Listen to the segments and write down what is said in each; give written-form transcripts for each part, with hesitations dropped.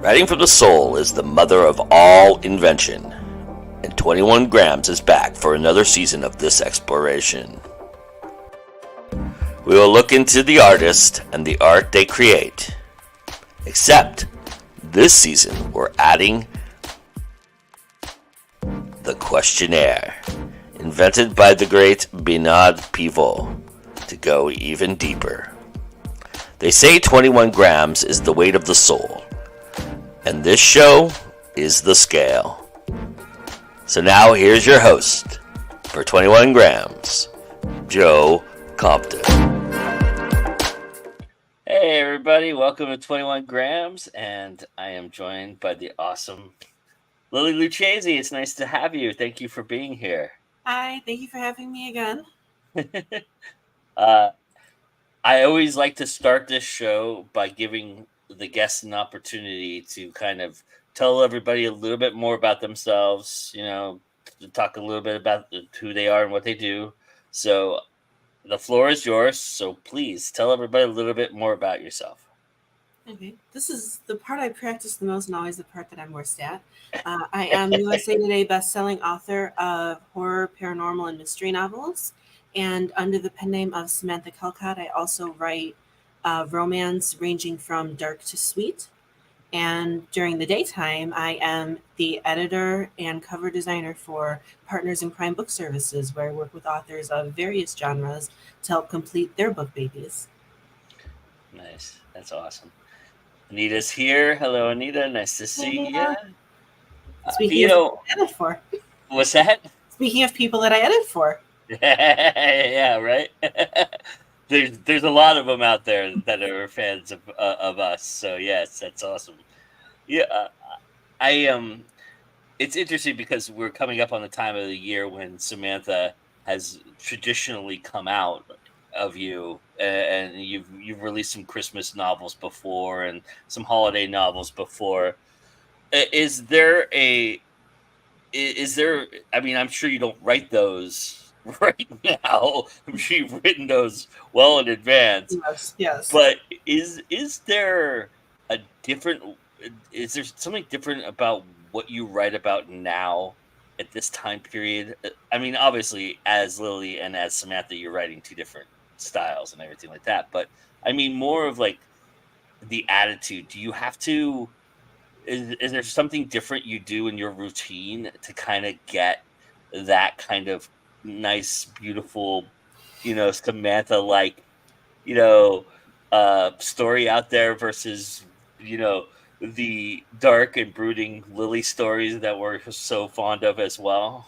Writing from the soul is the mother of all invention, and 21 Grams is back for another season of this exploration. We will look into the artist and the art they create. Except, this season we're adding the questionnaire, invented by the great Bernard Pivot, to go even deeper. They say 21 grams is the weight of the soul, and this show is the scale. So now here's your host for 21 grams, Joe Compton. Hey everybody, welcome to 21 grams, and I am joined by the awesome Lily Luchesi. It's nice to have you. Thank you for being here. Hi, thank you for having me again. I always like to start this show by giving the guests an opportunity to kind of tell everybody a little bit more about themselves, to talk a little bit about who they are and what they do. So the floor is yours. So please tell everybody a little bit more about yourself. Okay, this is the part I practice the most and always the part that I'm worst at. I am USA Today bestselling author of horror, paranormal, and mystery novels. And under the pen name of Samantha Calcott, I also write romance ranging from dark to sweet. And during the daytime, I am the editor and cover designer for Partners in Crime Book Services, where I work with authors of various genres to help complete their book babies. Nice. That's awesome. Anita's here. Hello, Anita. Nice to see you. Speaking of people I edit for. What's that? Speaking of people that I edit for. Yeah, right. There's a lot of them out there that are fans of us. So yes, that's awesome. Yeah, it's interesting because we're coming up on the time of the year when Samantha has traditionally come out of you, and you've released some Christmas novels before and some holiday novels before. Is there? I mean, I'm sure you don't write those right now. I'm sure you've written those well in advance. Yes. But is there something different about what you write about now at this time period? I mean, obviously, as Lily and as Samantha, you're writing two different styles and everything like that. But I mean, more of like the attitude. Do you have to? Is there something different you do in your routine to kind of get that kind of nice, beautiful, Samantha like, story out there versus, the dark and brooding Lily stories that we're so fond of as well?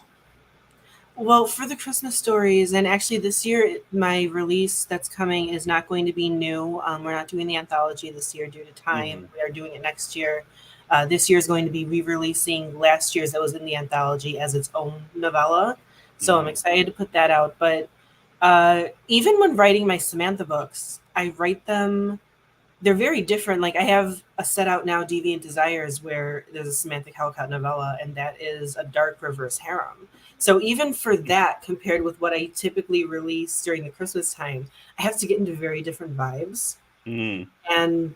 Well, for the Christmas stories, and actually this year, my release that's coming is not going to be new. We're not doing the anthology this year due to time. Mm-hmm. We are doing it next year. This year is going to be re-releasing last year's that was in the anthology as its own novella. So I'm excited to put that out. But even when writing my Samantha books, I write them, they're very different. Like I have a set out now, Deviant Desires, where there's a Samantha Calcott novella, and that is a dark reverse harem. So even for that, compared with what I typically release during the Christmas time, I have to get into very different vibes. And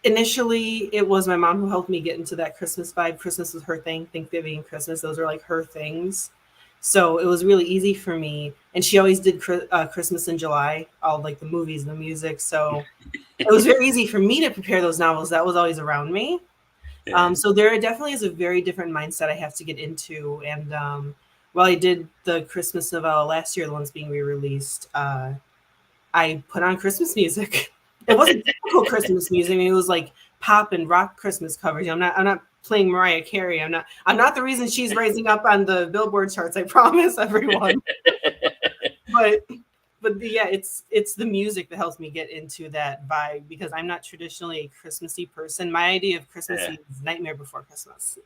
initially, it was my mom who helped me get into that Christmas vibe. Christmas was her thing. Thanksgiving and Christmas, those are like her things. So it was really easy for me. And she always did Christmas in July, all like the movies, the music. So it was very easy for me to prepare those novels. That was always around me. Yeah. So there definitely is a very different mindset I have to get into. And while I did the Christmas novella last year, the one's being re-released, I put on Christmas music. It wasn't typical Christmas music. I mean, it was like pop and rock Christmas covers. I'm not playing Mariah Carey. I'm not the reason she's rising up on the Billboard charts. I promise everyone. But yeah, it's the music that helps me get into that vibe because I'm not traditionally a Christmassy person. My idea of Christmas is Nightmare Before Christmas.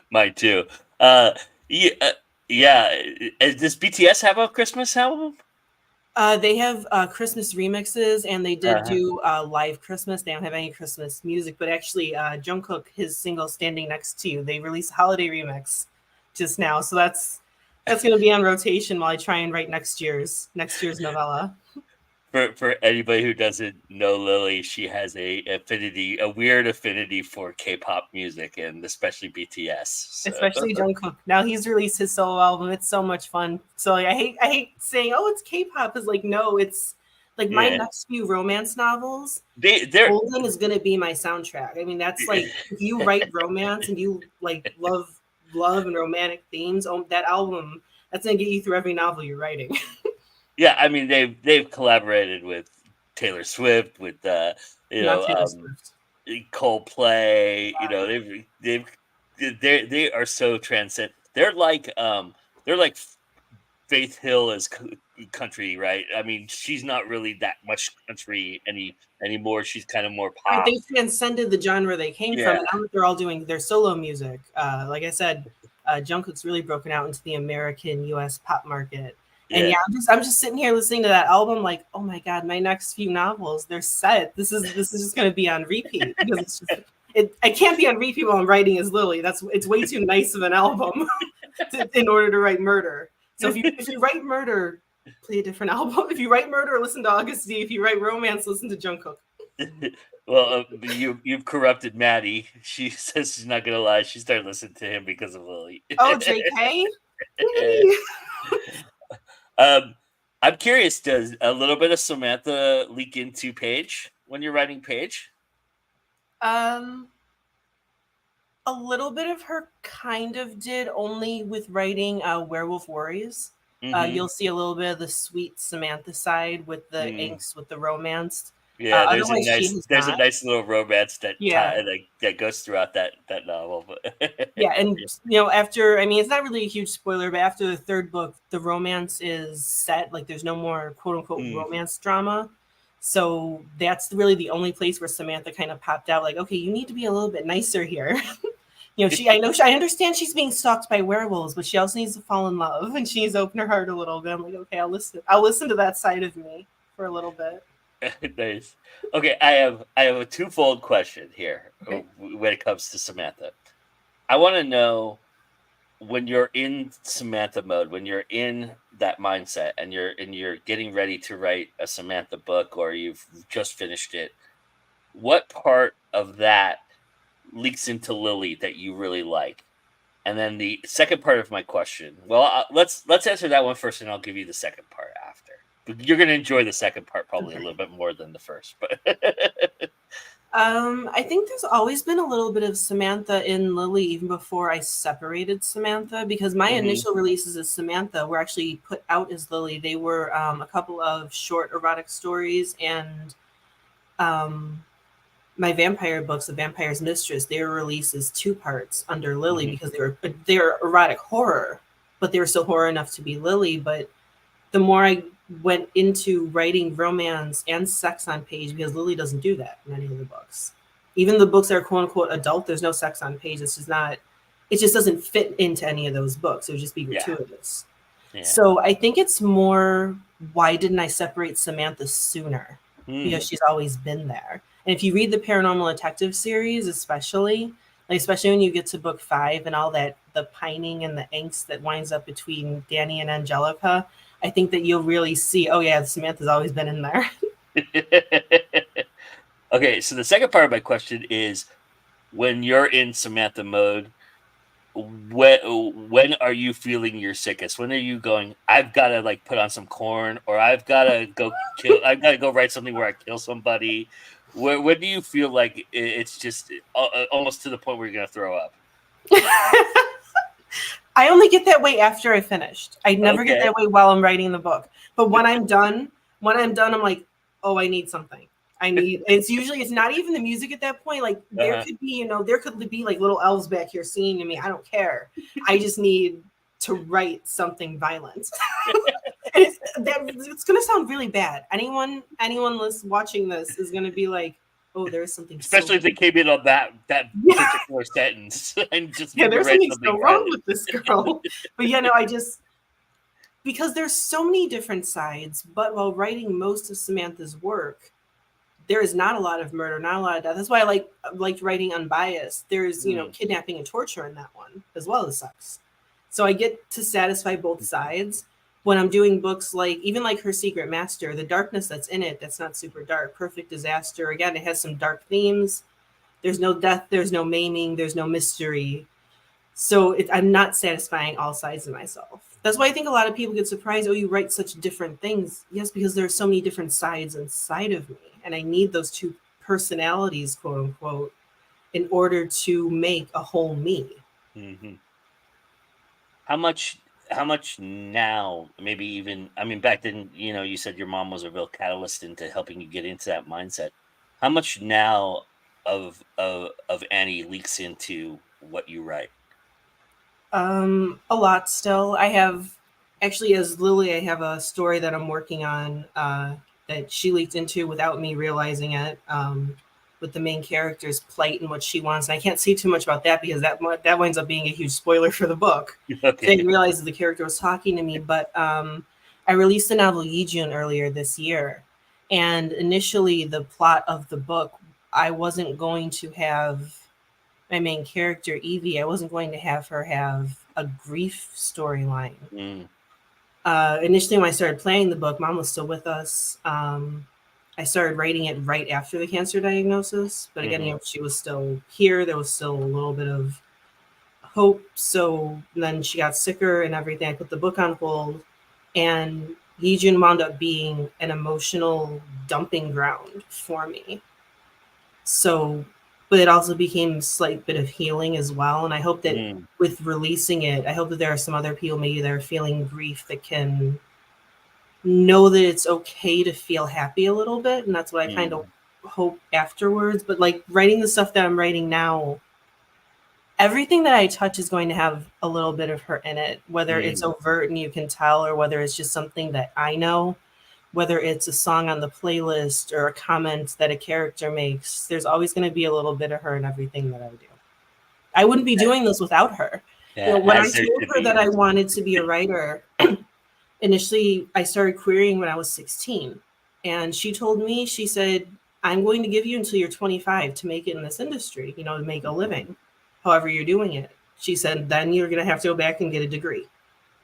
Mine too. Yeah. Does BTS have a Christmas album? They have Christmas remixes, and they did do live Christmas. They don't have any Christmas music, but actually, Jungkook, his single "Standing Next to You," they released a holiday remix just now. So that's going to be on rotation while I try and write next year's novella. For anybody who doesn't know Lily, she has a weird affinity for K-pop music and especially BTS. So Especially Jungkook. Now he's released his solo album. It's so much fun. So like, I hate saying, oh, it's K-pop. Is like, no, it's like my yeah, next few romance novels. they're Golden is gonna be my soundtrack. I mean, that's like if you write romance and you like love and romantic themes, that album that's gonna get you through every novel you're writing. yeah. I mean, they've collaborated with Taylor Swift, with you Not know Taylor Swift. Coldplay. You know, they are so transcend. They're like Faith Hill is country, right? I mean, she's not really that much country anymore. She's kind of more Right, pop. they transcended the genre they came from, Yeah, and now that they're all doing their solo music, like I said, Jungkook's really broken out into the American U.S. pop market. And yeah. yeah, I'm just sitting here listening to that album, like, oh my god, my next few novels, they're set. This is just going to be on repeat because it's just I can't be on repeat while I'm writing as Lily. It's way too nice of an album in order to write murder. So if you write murder, play a different album. If you write murder, listen to August D. If you write romance, listen to Jungkook. Well, you've corrupted Maddie. She says she's not gonna lie. She started listening to him because of Lily. Oh, JK? um, I'm curious. Does a little bit of Samantha leak into Paige when you're writing Paige? um, a little bit of her kind of did, only with writing Werewolf Warriors. Mm-hmm. You'll see a little bit of the sweet Samantha side with the Mm. angst, with the romance. Yeah, Otherwise, she has there's a not. nice little romance Yeah. that goes throughout that novel. Yeah, and after, I mean, it's not really a huge spoiler, but after the third book, the romance is set. Like, there's no more quote unquote Mm. romance drama. So that's really the only place where Samantha kind of popped out. Like, okay, you need to be a little bit nicer here. I understand she's being stalked by werewolves, but she also needs to fall in love and she needs to open her heart a little bit. I'm like, okay, I'll listen to that side of me for a little bit. Nice. Okay, I have a twofold question here Okay. when it comes to Samantha. I want to know, when you're in Samantha mode, when you're in that mindset, and you're getting ready to write a Samantha book, or you've just finished it, what part of that leaks into Lily that you really like? And then the second part of my question. Well, let's answer that one first, and I'll give you the second part after. But you're going to enjoy the second part probably a Okay. little bit more than the first. But I think there's always been a little bit of Samantha in Lily even before I separated Samantha, because my Mhm. initial releases as Samantha were actually put out as Lily. They were a couple of short erotic stories, and um, my vampire books, The Vampire's Mistress, they were released as two parts under Lily Mhm. because they're erotic horror, but they were still horror enough to be Lily. But the more I went into writing romance and sex on page, because Lily doesn't do that in any of the books. Even the books that are quote unquote adult, there's no sex on page. It's just not, it just doesn't fit into any of those books. It would just be Yeah. gratuitous. Yeah. So I think it's more, why didn't I separate Samantha sooner? Because Mm. she's always been there. And if you read the Paranormal Detective series, especially when you get to book 5 and all that, the pining and the angst that winds up between Danny and Angelica, I think that you'll really see, oh yeah, Samantha's always been in there. Okay, so the second part of my question is, when you're in Samantha mode, when are you feeling your sickest? When are you going, I've got to like put on some corn, or I've got to go write something where I kill somebody? When do you feel like it's just almost to the point where you're going to throw up? I only get that way after I finished. I never get Okay. that way while I'm writing the book. But when I'm done, I'm like, oh, I need something. It's not even the music at that point. Like Uh-huh. there could be like little elves back here singing to me. I don't care. I just need to write something violent. It's gonna sound really bad. Anyone watching this is gonna be like, oh, there's something so Especially if they came in on that yeah, particular sentence and just yeah, need to there's write something something so wrong violent. with this girl. But yeah, no, I just, because there's so many different sides, but while writing most of Samantha's work, there is not a lot of murder, not a lot of death. That's why liked writing Unbiased. There's Mm. kidnapping and torture in that one as well as sex. So I get to satisfy both sides. when I'm doing books like even like Her Secret Master, the darkness that's in it, that's not super dark. Perfect Disaster, again, it has some dark themes. There's no death, there's no maiming, there's no mystery. So I'm not satisfying all sides of myself. That's why I think a lot of people get surprised. Oh, you write such different things. Yes, because there are so many different sides inside of me, and I need those two personalities, quote unquote, in order to make a whole me. Hmm. How much? How much now? Maybe even. I mean, back then, you said your mom was a real catalyst into helping you get into that mindset. How much now of Annie leaks into what you write? A lot still. I have actually, as Lily, I have a story that I'm working on that she leaked into without me realizing it. With the main character's plight and what she wants. And I can't say too much about that because that winds up being a huge spoiler for the book. I Okay. didn't realize that the character was talking to me, but I released the novel Yijun earlier this year, and initially the plot of the book, I wasn't going to have my main character Evie. I wasn't going to have her have a grief storyline. Mm, Initially, when I started planning the book, Mom was still with us. I started writing it right after the cancer diagnosis, but again, hmm she was still here. There was still a little bit of hope. So then she got sicker and everything. I put the book on hold, and Yijun wound up being an emotional dumping ground for me. So, but it also became a slight bit of healing as well. And I hope that mm, with releasing it, I hope that there are some other people maybe that are feeling grief that can know that it's okay to feel happy a little bit. And that's what I kind of mm, hope afterwards. But like writing the stuff that I'm writing now, everything that I touch is going to have a little bit of her in it, whether it's mm, overt and you can tell, or whether it's just something that I know, whether it's a song on the playlist or a comment that a character makes. There's always going to be a little bit of her in everything that I do. I wouldn't be doing this without her. You yeah, know, when I as there told should her that be. I wanted to be a writer, initially I started querying when I was 16. And she told me, she said, I'm going to give you until you're 25 to make it in this industry, to make a Mhm, living, however you're doing it. She said, then you're going to have to go back and get a degree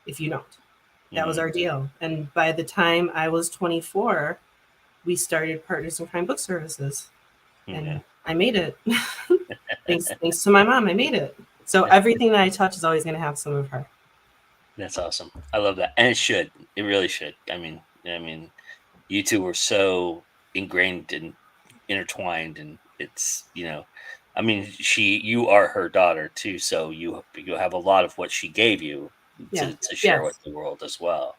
if you don't. That was mhm, our deal. And by the time I was 24, we started Partners in Crime Book Services. yeah. And I made it. Thanks to my mom, I made it. So everything that I touch is always going to have some of her. That's awesome. I love that, and it should. It really should. I mean, you two were so ingrained and intertwined, and I mean, you are her daughter too, so you have a lot of what she gave you Yeah. to share with Yes. the world as well.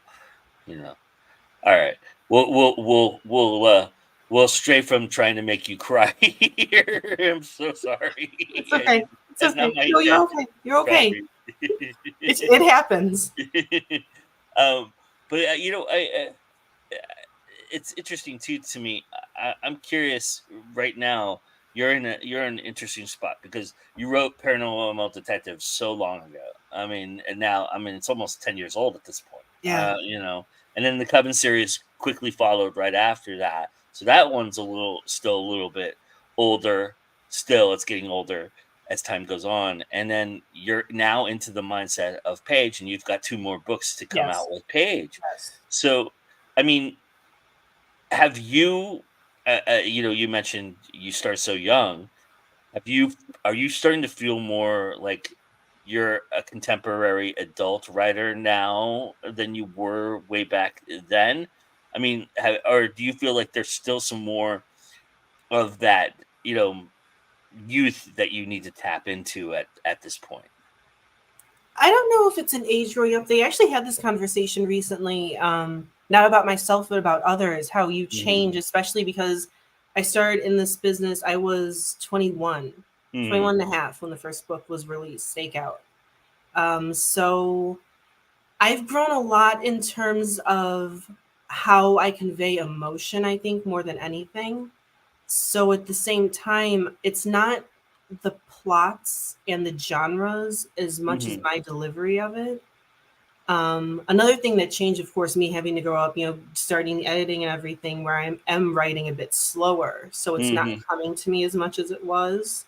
You know. All right. We'll stray from trying to make you cry here. I'm so sorry. It's okay. It's That's not okay. my No, you're intention. okay. You're Trust okay. me. It happens. um, but it's interesting too to me. I'm curious right now. You're in an interesting spot because you wrote Paranormal Detective so long ago. I mean, and now it's almost 10 years old at this point. Yeah. And then the Coven series quickly followed right after that. So that one's still a little bit older. Still, it's getting older as time goes on. And then you're now into the mindset of Page, and you've got two more books to come out Yes. with Page. Yes. So, I mean, have you, you mentioned you start so young. Are you starting to feel more like you're a contemporary adult writer now than you were way back then? I mean, or do you feel like there's still some more of that, youth that you need to tap into at this point? I don't know if it's an age growing up. They actually had this conversation recently, not about myself, but about others, how you Mhm. change, especially because I started in this business. I was 21, Mhm. 21 and a half when the first book was released, Stakeout. So I've grown a lot in terms of how I convey emotion, I think, more than anything. So at the same time, it's not the plots and the genres as much as Mhm. my delivery of it. Another thing that changed, of course, me having to grow up, starting the editing and everything, where I am writing a bit slower. So it's not Mhm. coming to me as much as it was.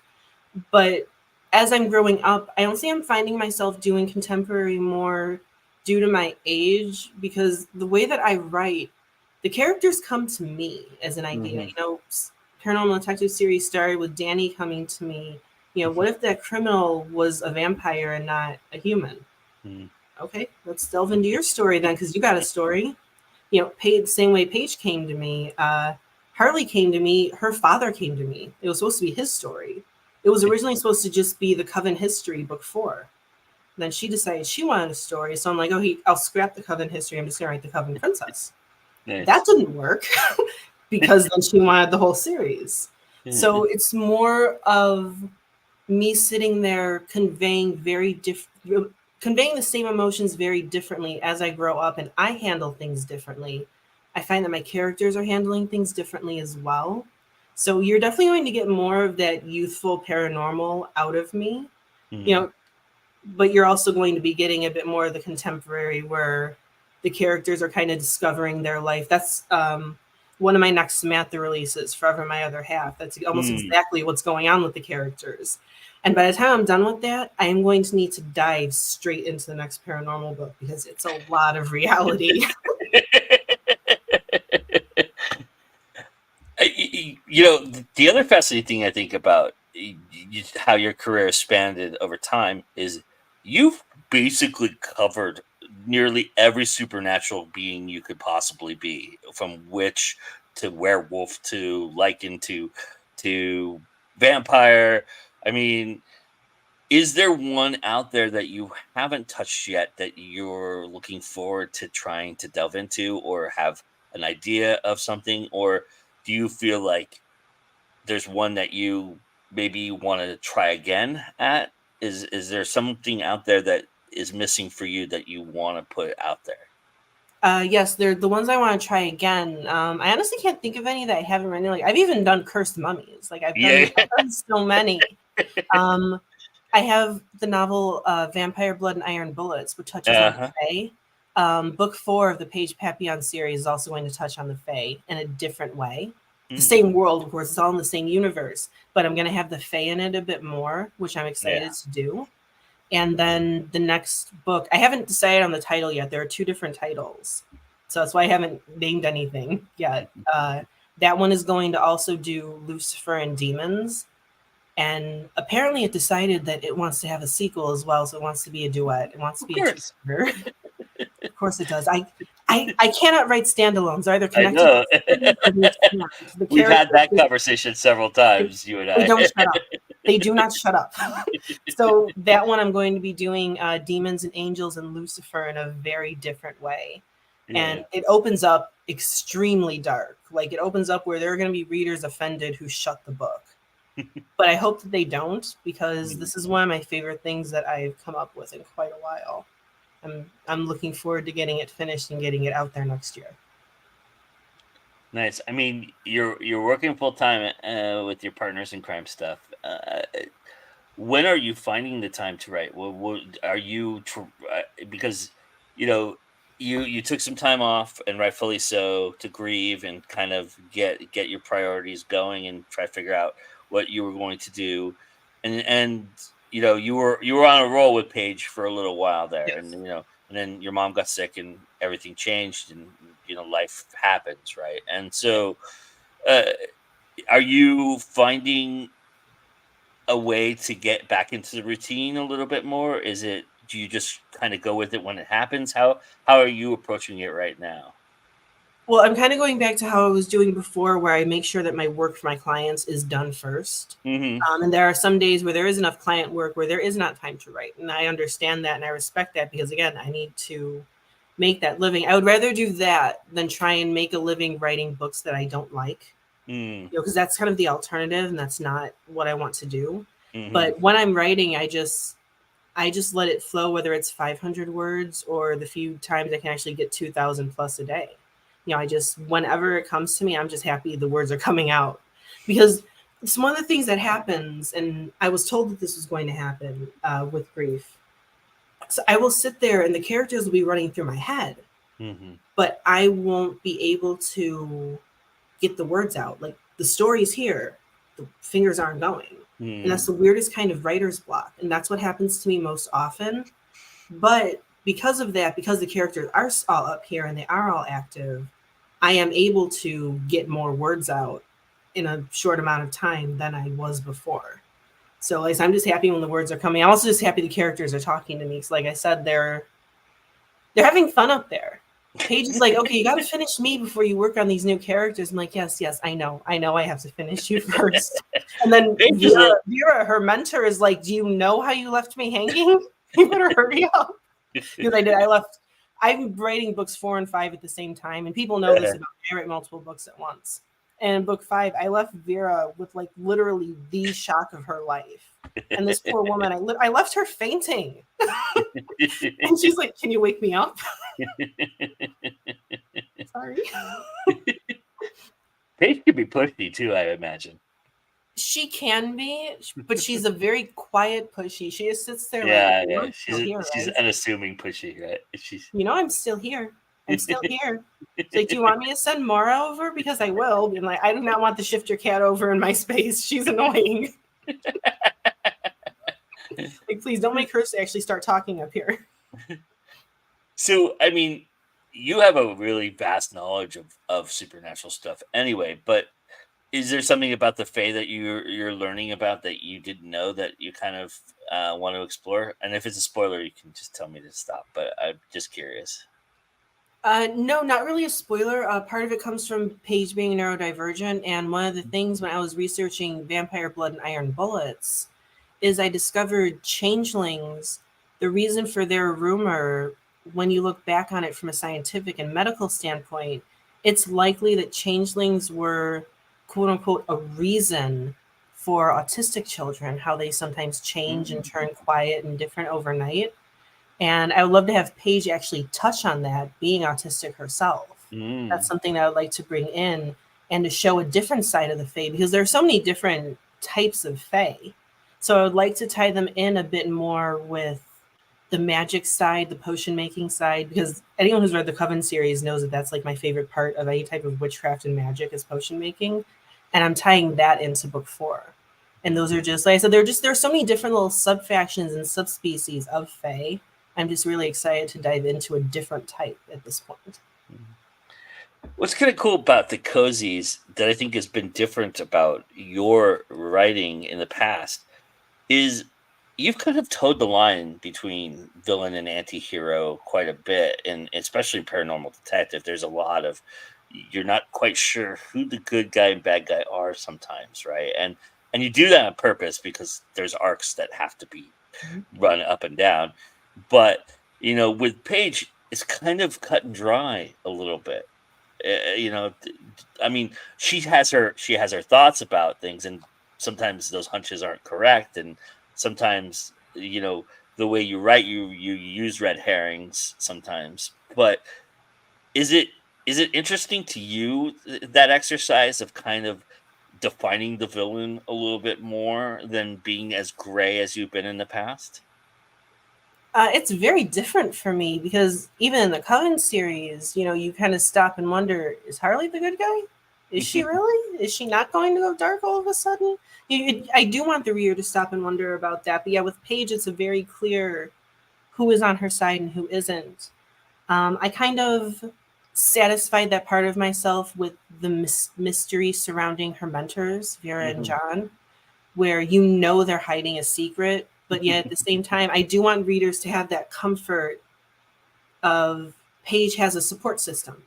But as I'm growing up, I don't see I'm finding myself doing contemporary more due to my age, because the way that I write, the characters come to me as an idea. Mm-hmm. Paranormal Detective series started with Danny coming to me. What if that criminal was a vampire and not a human? Mm-hmm. Okay, let's delve into your story then, because you got a story. Paige, same way Paige came to me. Harley came to me. Her father came to me. It was supposed to be his story. It was originally supposed to just be the Coven History book 4. Then she decided she wanted a story, so I'm like, oh, I'll scrap the Coven History. I'm just gonna write the Coven Princess. That Nice. didn't work because then she wanted the whole series. So it's more of me sitting there conveying the same emotions very differently as I grow up, and I handle things differently. I find that my characters are handling things differently as well. So you're definitely going to get more of that youthful paranormal out of me, you Mm-hmm. know, but you're also going to be getting a bit more of the contemporary where the characters are kind of discovering their life. That's one of my next Samantha releases, Forever My Other Half. That's almost Mm. exactly what's going on with the characters. And by the time I'm done with that, I am going to need to dive straight into the next paranormal book because it's a lot of reality. The other fascinating thing I think about how your career expanded over time is you've basically covered nearly every supernatural being you could possibly be, from witch to werewolf to lycan to vampire. I mean, is there one out there that you haven't touched yet that you're looking forward to trying to delve into, or have an idea of something? Or do you feel like there's one that you maybe want to try again at? Is there something out there that is missing for you that you want to put out there? Yes, they're the ones I want to try again. I honestly can't think of any that I haven't written. Like I've even done cursed mummies. Like Yeah. I've done so many. Um, I have the novel Vampire Blood and Iron Bullets, which touches on the Uh-huh. Fae. Book 4 of the Paige Papillon series is also going to touch on the Fae in a different way. The Mm, same world, of course, it's all in the same universe, but I'm going to have the Fae in it a bit more, which I'm yeah. excited to do. And then the next book, I haven't decided on the title yet. There are 2 different titles. So that's why I haven't named anything yet. That one is going to also do Lucifer and Demons, and apparently it decided that it wants to have a sequel as well, so it wants to be a duet. It wants to Of be a course. two-parter. Of course it does. I cannot write standalones. They're either I connected to know. the story or they can't. The We've had characters, that conversation several times, you and they I. don't shut up. They do not shut up. So that one I'm going to be doing Demons and Angels and Lucifer in a very different way. Yeah. And it opens up extremely dark. Like it opens up where there are going to be readers offended who shut the book, but I hope that they don't, because Mm. this is one of my favorite things that I've come up with in quite a while. I'm looking forward to getting it finished and getting it out there next year. Nice. I mean, you're working full time with your partners in crime stuff. When are you finding the time to write? What are you because you know you took some time off, and rightfully so, to grieve and kind of get your priorities going and try to figure out what you were going to do, and you were on a roll with Paige for a little while there, and Yes. and then your mom got sick and everything changed, and life happens, right? And so, uh, are you finding a way to get back into the routine a little bit more? Is it Do you just kind of go with it when it happens? How are you approaching it right now? Well, I'm kind of going back to how I was doing before, where I make sure that my work for my clients is done first. Hmm. And there are some days where there is enough client work where there is not time to write. And I understand that and I respect that because, again, I need to make that living. I would rather do that than try and make a living writing books that I don't like, Mm, because that's kind of the alternative and that's not what I want to do. hmm. But when I'm writing, I just let it flow, whether it's 500 words or the few times I can actually get 2,000 plus a day. I just, whenever it comes to me, I'm just happy the words are coming out, because it's one of the things that happens. And I was told that this was going to happen with grief. So I will sit there and the characters will be running through my head, Hmm. but I won't be able to get the words out. Like the story's here, the fingers aren't going. And that's Mm. the weirdest kind of writer's block. And that's what happens to me most often. But because of that, because the characters are all up here and they are all active, I am able to get more words out in a short amount of time than I was before. So like I'm just happy when the words are coming. I'm also just happy the characters are talking to me. So like I said, they're having fun up there. Paige is like, okay, you got to finish me before you work on these new characters. I'm like, yes, yes, I know, I have to finish you first. And then Paige is a Vera, her mentor, is like, do you know how you left me hanging? You better hurry up. Because I did, I left. I'm writing books 4 and 5 at the same time, and people know this about me. I write multiple books at once. And in book 5, I left Vera with like literally the shock of her life. And this poor woman, I left her fainting. And she's like, "Can you wake me up?" Sorry. Paige could be pushy too, I imagine. She can be, but she's a very quiet pushy. She just sits there Yeah, like, yeah. I'm still here, She's right? unassuming pushy, right? She's I'm still here. I'm still here. It's like, do you want me to send Mara over? Because I will. And like, I do not want to shift your cat over in my space. She's annoying. Like, please don't make her actually start talking up here. So, I mean, you have a really vast knowledge of supernatural stuff anyway, but is there something about the Fae that you're learning about that you didn't know that you kind of want to explore? And if it's a spoiler, you can just tell me to stop. But I'm just curious. No, not really a spoiler. Part of it comes from Paige being neurodivergent, and one of the things when I was researching Vampire Blood and Iron Bullets is I discovered changelings. The reason for their rumor, when you look back on it from a scientific and medical standpoint, it's likely that changelings were quote unquote a reason for autistic children, how they sometimes change and turn quiet and different overnight. And I would love to have Paige actually touch on that, being autistic herself. That's Mm. something that I would like to bring in and to show a different side of the Fae, because there are so many different types of Fae. So I would like to tie them in a bit more with the magic side, the potion making side, because anyone who's read the Coven series knows that that's like my favorite part of any type of witchcraft and magic is potion making. And I'm tying that into book 4. And those are just, like I said, there's so many different little sub factions and subspecies of Fae. I'm just really excited to dive into a different type at this point. What's kind of cool about the cozies that I think has been different about your writing in the past is you've kind of towed the line between villain and anti-hero quite a bit, and especially Paranormal Detective. There's a lot of you're not quite sure who the good guy and bad guy are sometimes, right? And you do that on purpose because there's arcs that have to be run up and down. But with Paige, it's kind of cut and dry a little bit. I mean, she has her thoughts about things, and sometimes those hunches aren't correct, and sometimes the way you write, you use red herrings sometimes. But is it interesting to you that exercise of kind of defining the villain a little bit more than being as gray as you've been in the past? It's very different for me because even in the Coven series, you kind of stop and wonder: is Harley the good guy? Is she really? Is she not going to go dark all of a sudden? I do want the reader to stop and wonder about that. But yeah, with Paige, it's a very clear who is on her side and who isn't. I kind of satisfied that part of myself with the mystery surrounding her mentors, Vera and Mhm. John, where they're hiding a secret, but yet at the same time, I do want readers to have that comfort of Paige has a support system.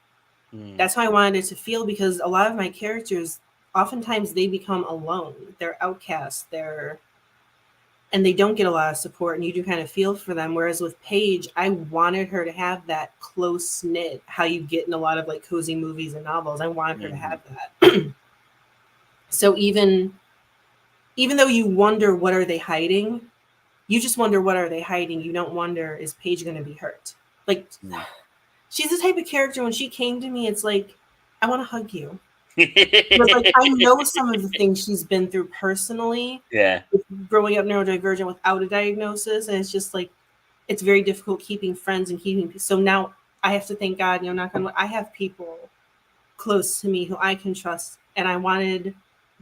Mm. That's how I wanted it to feel, because a lot of my characters, oftentimes they become alone. They're outcasts. And they don't get a lot of support, and you do kind of feel for them. Whereas with Paige, I wanted her to have that close knit, how you get in a lot of like cozy movies and novels. I wanted her to Mhm. have that. So even though you wonder what are they hiding, you just wonder what are they hiding. You don't wonder, is Paige going to be hurt? Like, Mm. she's the type of character, when she came to me, it's like, I want to hug you. Because like I know some of the things she's been through personally, Yeah. with growing up neurodivergent without a diagnosis, and it's just like it's very difficult keeping friends and keeping. So now I have to thank God, knock on wood, I have people close to me who I can trust, and I wanted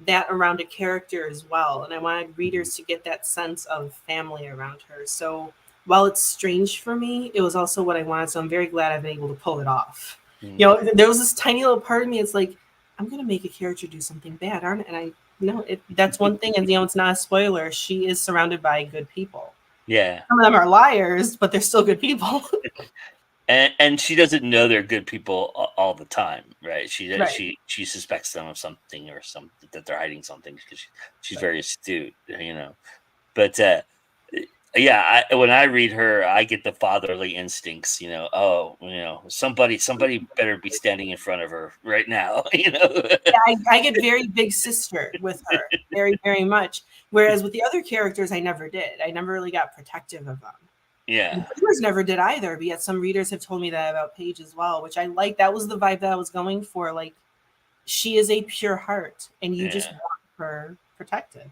that around a character as well, and I wanted Mhm. readers to get that sense of family around her. So while it's strange for me, it was also what I wanted. So I'm very glad I've been able to pull it off. Mm. You know, there was this tiny little part of me. It's like, I'm going to make a character do something bad, aren't I? And I, no, that's one thing. And, you know, it's not a spoiler. She is surrounded by good people. Yeah. Some of them are liars, but they're still good people. And she doesn't know they're good people all the time, right? Right. She suspects them of something or some that they're hiding something because she's Right. very astute, you know. But yeah, when I read her, I get the fatherly instincts, you know. Oh, you know, somebody better be standing in front of her right now, you know. Yeah, I get very big sister with her, very, very much. Whereas with the other characters, I never did. I never really got protective of them. The Yeah, readers never did either, but yet some readers have told me that about Paige as well, which I like. That was the vibe that I was going for. Like, she is a pure heart, and you just yeah. want her protected.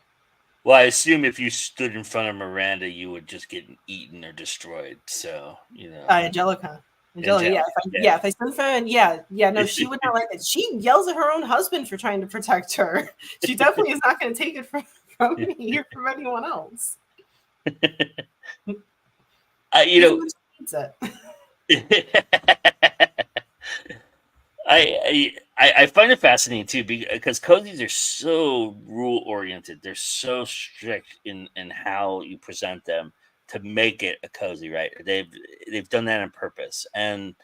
Well, I assume if you stood in front of Miranda, you would just get eaten or destroyed. So, you know, Angelica. Angelica, yeah, Angelica, yeah, if I spend fun, yeah, yeah, no, she would not like it. She yells at her own husband for trying to protect her. She definitely is not going to take it from me or from anyone else. you Even know, when she needs it. I find it fascinating too because cozies are so rule oriented. They're so strict in how you present them to make it a cozy, right? They've done that on purpose, and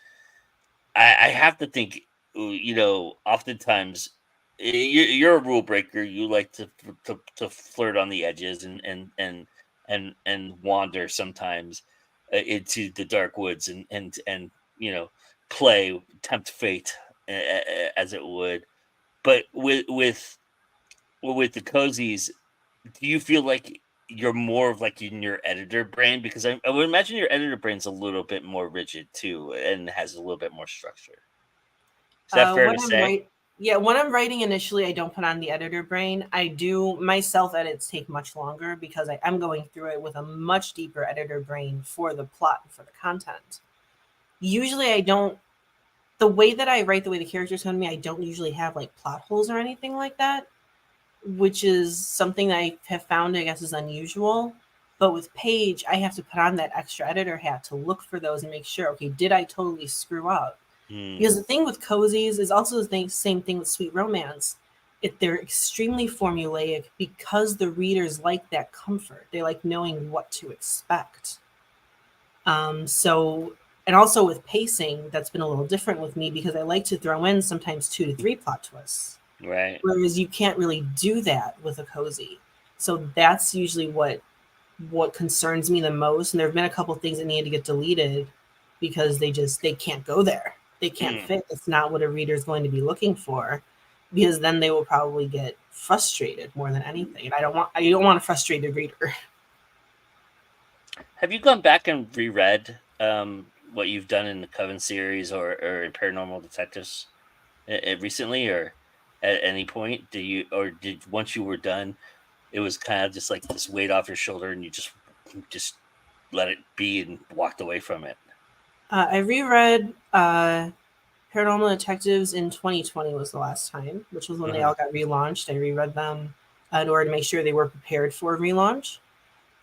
I have to think, you know, oftentimes you're a rule breaker. You like to flirt on the edges and wander sometimes into the dark woods and you know play tempt fate as it would. But with the cozies, do you feel like you're more of like in your editor brain? Because I would imagine your editor brain's a little bit more rigid too and has a little bit more structure. Is that fair When to I'm say? right, yeah, when I'm writing initially, I don't put on the editor brain. I do my self edits take much longer because I'm going through it with a much deeper editor brain for the plot and for the content. Usually, I don't. The way that I write, the way the characters come to me, I don't usually have like plot holes or anything like that, which is something that I have found, I guess, is unusual. But with Paige, I have to put on that extra editor hat to look for those and make sure, okay, did I totally screw up? Mm, Because the thing with cozies is also same thing with sweet romance. They're extremely formulaic because the readers like that comfort. They like knowing what to expect. So, and also with pacing, that's been a little different with me because I like to throw in sometimes 2 to 3 plot twists, right. whereas you can't really do that with a cozy. So that's usually what concerns me the most. And there have been a couple things that needed to get deleted because they can't go there. They can't Mm. fit. It's not what a reader is going to be looking for, because then they will probably get frustrated more than anything. And I don't want a frustrated reader. Have you gone back and reread what you've done in the Coven series or in Paranormal Detectives recently, or at any point? Do you or did once you were done, it was kind of just like this weight off your shoulder, and you just let it be and walked away from it? I reread Paranormal Detectives in 2020 was the last time, which was when they Uh-huh. all got relaunched. I reread them in order to make sure they were prepared for relaunch.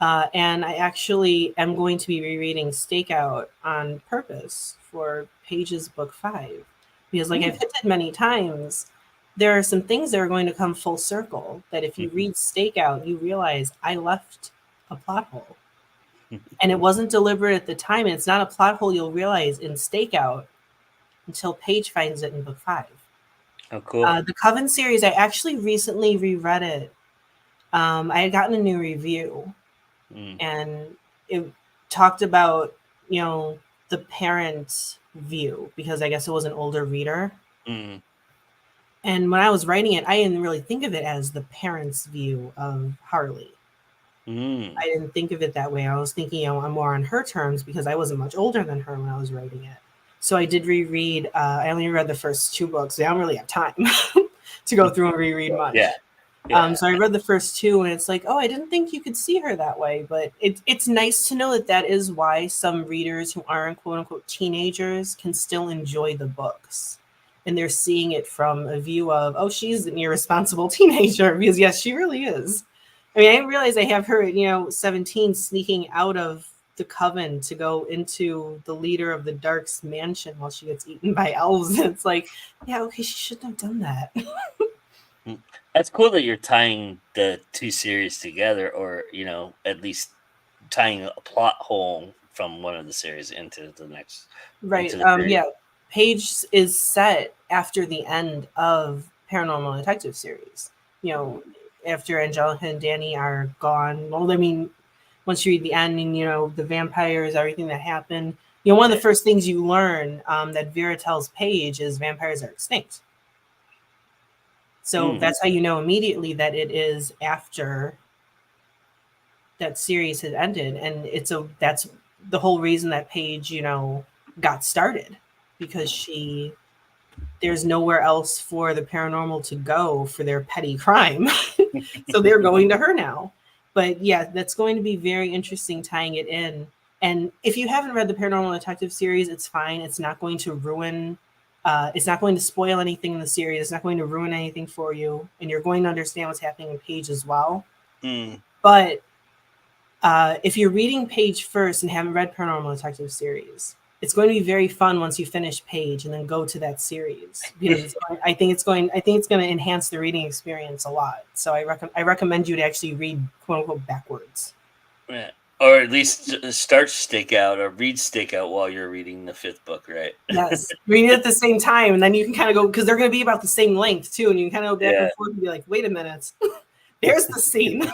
And I actually am going to be rereading Stakeout on purpose for Page's book 5. Because, like I've Mm. hinted many times, there are some things that are going to come full circle. That if you Mhm. read Stakeout, you realize I left a plot hole. And it wasn't deliberate at the time. And it's not a plot hole you'll realize in Stakeout until Page finds it in book 5. Oh, cool. The Coven series, I actually recently reread it. I had gotten a new review, Mm. and it talked about, you know, the parent view, because I guess it was an older reader. Mm. And when I was writing it, I didn't really think of it as the parent's view of Harley. Mm. I didn't think of it that way. I was thinking, you know, I'm more on her terms because I wasn't much older than her when I was writing it. So I did reread. I only read the first 2 books. So I don't really have time to go through and reread Yeah, much. yeah. So I read the first 2, and it's like, oh, I didn't think you could see her that way. But it's nice to know that that is why some readers who aren't quote unquote teenagers can still enjoy the books. And they're seeing it from a view of, oh, she's an irresponsible teenager. Because, yes, she really is. I mean, I didn't realize I have her at, 17 sneaking out of the coven to go into the leader of the Dark's mansion while she gets eaten by elves. And it's like, yeah, okay, she shouldn't have done that. That's cool that you're tying the two series together, or at least tying a plot hole from one of the series into the next, Right. into the period. Yeah. Paige is set after the end of Paranormal Detective series. You know, after Angelica and Danny are gone. Well, I mean, once you read the end and the vampires, everything that happened. One of the first things you learn that Vera tells Paige is vampires are extinct. So that's how you know immediately that it is after that series had ended, and that's the whole reason that Paige, got started, because there's nowhere else for the paranormal to go for their petty crime. So they're going to her now. But yeah, that's going to be very interesting tying it in. And if you haven't read the Paranormal Detective series, it's fine. It's not going to ruin, it's not going to spoil anything in the series. It's not going to ruin anything for you. And you're going to understand what's happening in Paige as well. But if you're reading Paige first and haven't read Paranormal Detective series, it's going to be very fun once you finish Paige and then go to that series, because I think it's going to enhance the reading experience a lot. So I recommend you to actually read quote unquote backwards. Yeah. Or at least start Stakeout or read Stakeout while you're reading the fifth book, right? Yes, read it at the same time, and then you can kind of go, because they're going to be about the same length too, and you can kind of go back and forth and be like, wait a minute, there's the scene,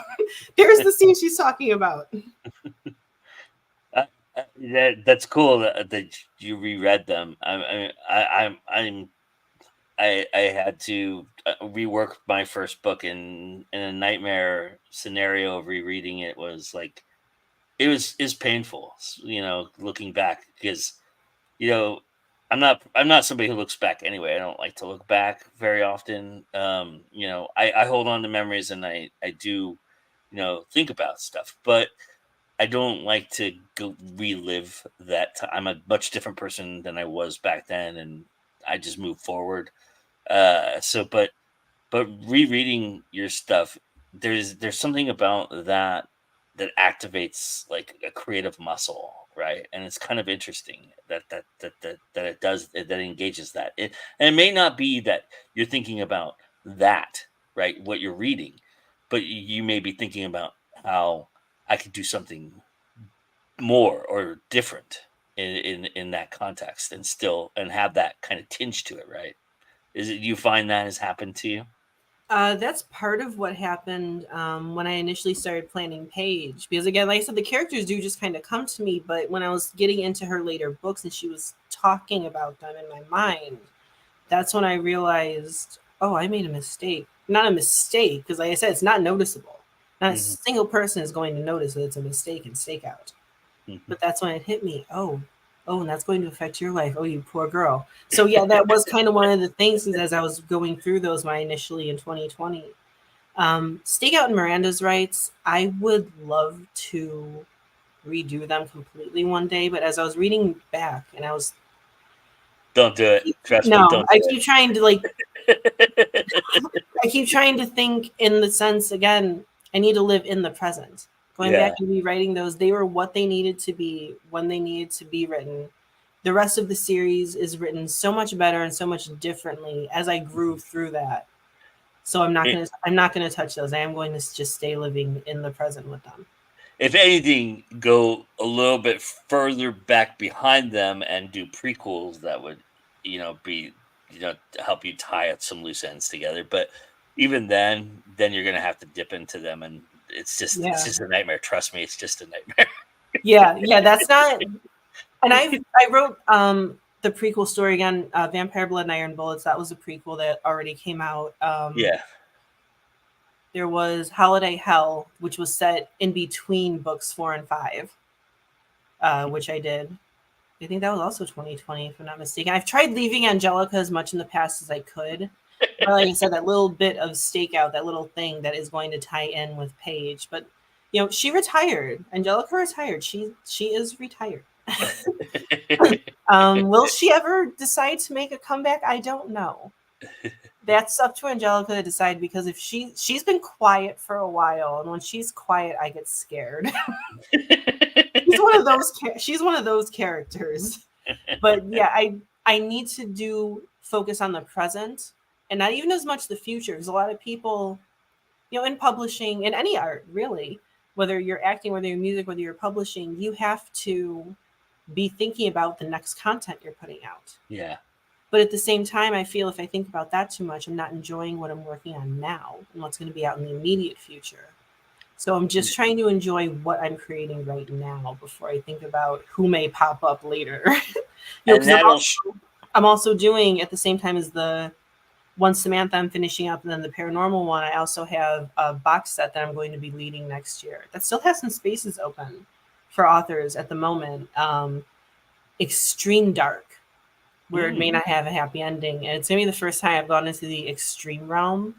there's the scene she's talking about. That's cool that you reread them. I had to rework my first book in a nightmare scenario of rereading it. Was like is painful, looking back, because I'm not somebody who looks back anyway. I don't like to look back very often. I hold on to memories, and I do think about stuff, but I don't like to go relive that time. I'm a much different person than I was back then, and I just move forward. But rereading your stuff, there's something about that activates like a creative muscle, right? And it's kind of interesting that it does, that engages that. And it may not be that you're thinking about that, right? What you're reading, but you may be thinking about how I could do something more or different in that context, and still and have that kind of tinge to it, right? Is it, you find that has happened to you? That's part of what happened when I initially started planning Paige. Because again, like I said, the characters do just kind of come to me. But when I was getting into her later books and she was talking about them in my mind, that's when I realized, oh, I made a mistake. Not a mistake, because like I said, it's not noticeable. Not a single person is going to notice that it's a mistake in Stakeout. But that's when it hit me. Oh, and that's going to affect your life. Oh, you poor girl. So yeah, that was kind of one of the things as I was going through those initially in 2020. Stakeout and Miranda's Rights, I would love to redo them completely one day. But as I was reading back, and Don't do it. Trust me, no, don't I do keep trying to it. I keep trying to think in the sense, again, I need to live in the present. Going Yeah. back and rewriting those, they were what they needed to be when they needed to be written. The rest of the series is written so much better and so much differently as I grew through that. So I'm not gonna touch those. I am going to just stay living in the present with them. If anything, go a little bit further back behind them and do prequels that would, be, help you tie up some loose ends together. But even then you're gonna have to dip into them, and it's just a nightmare. Trust me, it's just a nightmare. Yeah, that's not. And I wrote the prequel story again, Vampire Blood and Iron Bullets. That was a prequel that already came out. Yeah. There was Holiday Hell, which was set in between books 4 and 5, which I did. I think that was also 2020, if I'm not mistaken. I've tried leaving Angelica as much in the past as I could. But like I said, that little bit of Stakeout, that little thing that is going to tie in with Paige. But she retired. Angelica retired. She is retired. Will she ever decide to make a comeback? I don't know. That's up to Angelica to decide, because if she's been quiet for a while, and when she's quiet, I get scared. She's one of those characters. But yeah, I need to focus on the present and not even as much the future, because a lot of people, in publishing, in any art really, whether you're acting, whether you're music, whether you're publishing, you have to be thinking about the next content you're putting out. Yeah. But at the same time, I feel if I think about that too much, I'm not enjoying what I'm working on now and what's going to be out in the immediate future. So I'm just trying to enjoy what I'm creating right now before I think about who may pop up later. And Because that'll I'm also doing at the same time as the one Samantha I'm finishing up, and then the paranormal one. I also have a box set that I'm going to be leading next year. That still has some spaces open for authors at the moment. Extreme dark, where it may not have a happy ending, and it's gonna be the first time I've gone into the extreme realm.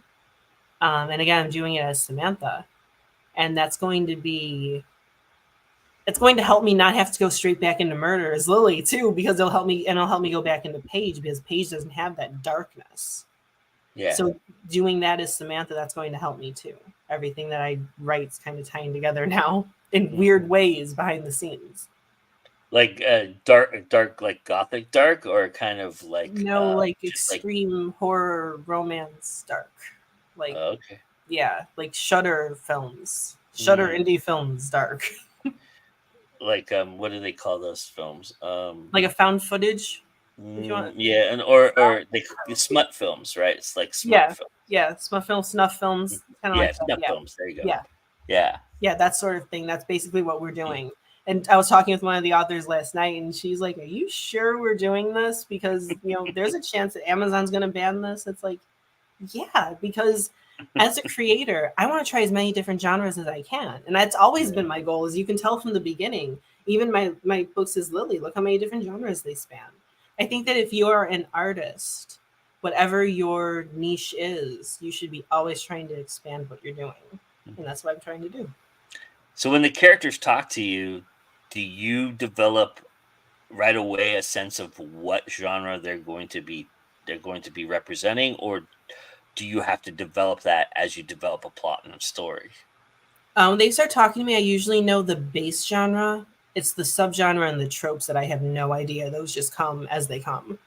And again, I'm doing it as Samantha, and that's going to be it's going to help me not have to go straight back into murder as Lily too, because it'll help me go back into Paige, because Paige doesn't have that darkness. Yeah. So doing that as Samantha, that's going to help me too. Everything that I write is kind of tying together now in weird ways behind the scenes. Like dark, like gothic dark, or kind of like Like just like extreme horror romance dark. Like okay. yeah, like Shutter films. Shutter indie films dark. Like what do they call those films? Like a found footage, if you want. Yeah, and or the smut films, right? It's like smut Yeah. film. Yeah. Snuff films. Kind of Yeah, like that. snuff Yeah. films. There you go. Yeah. Yeah. Yeah, that sort of thing. That's basically what we're doing. And I was talking with one of the authors last night, and she's like, "Are you sure we're doing this? Because there's a chance that Amazon's going to ban this." It's like, yeah, because as a creator, I want to try as many different genres as I can, and that's always been my goal. As you can tell from the beginning, even my books as Lily, look how many different genres they span. I think that if you are an artist, whatever your niche is, you should be always trying to expand what you're doing, and that's what I'm trying to do. So when the characters talk to you, do you develop right away a sense of what genre they're going to be representing, or do you have to develop that as you develop a plot and a story? When they start talking to me, I usually know the base genre. It's the subgenre and the tropes that I have no idea. Those just come as they come.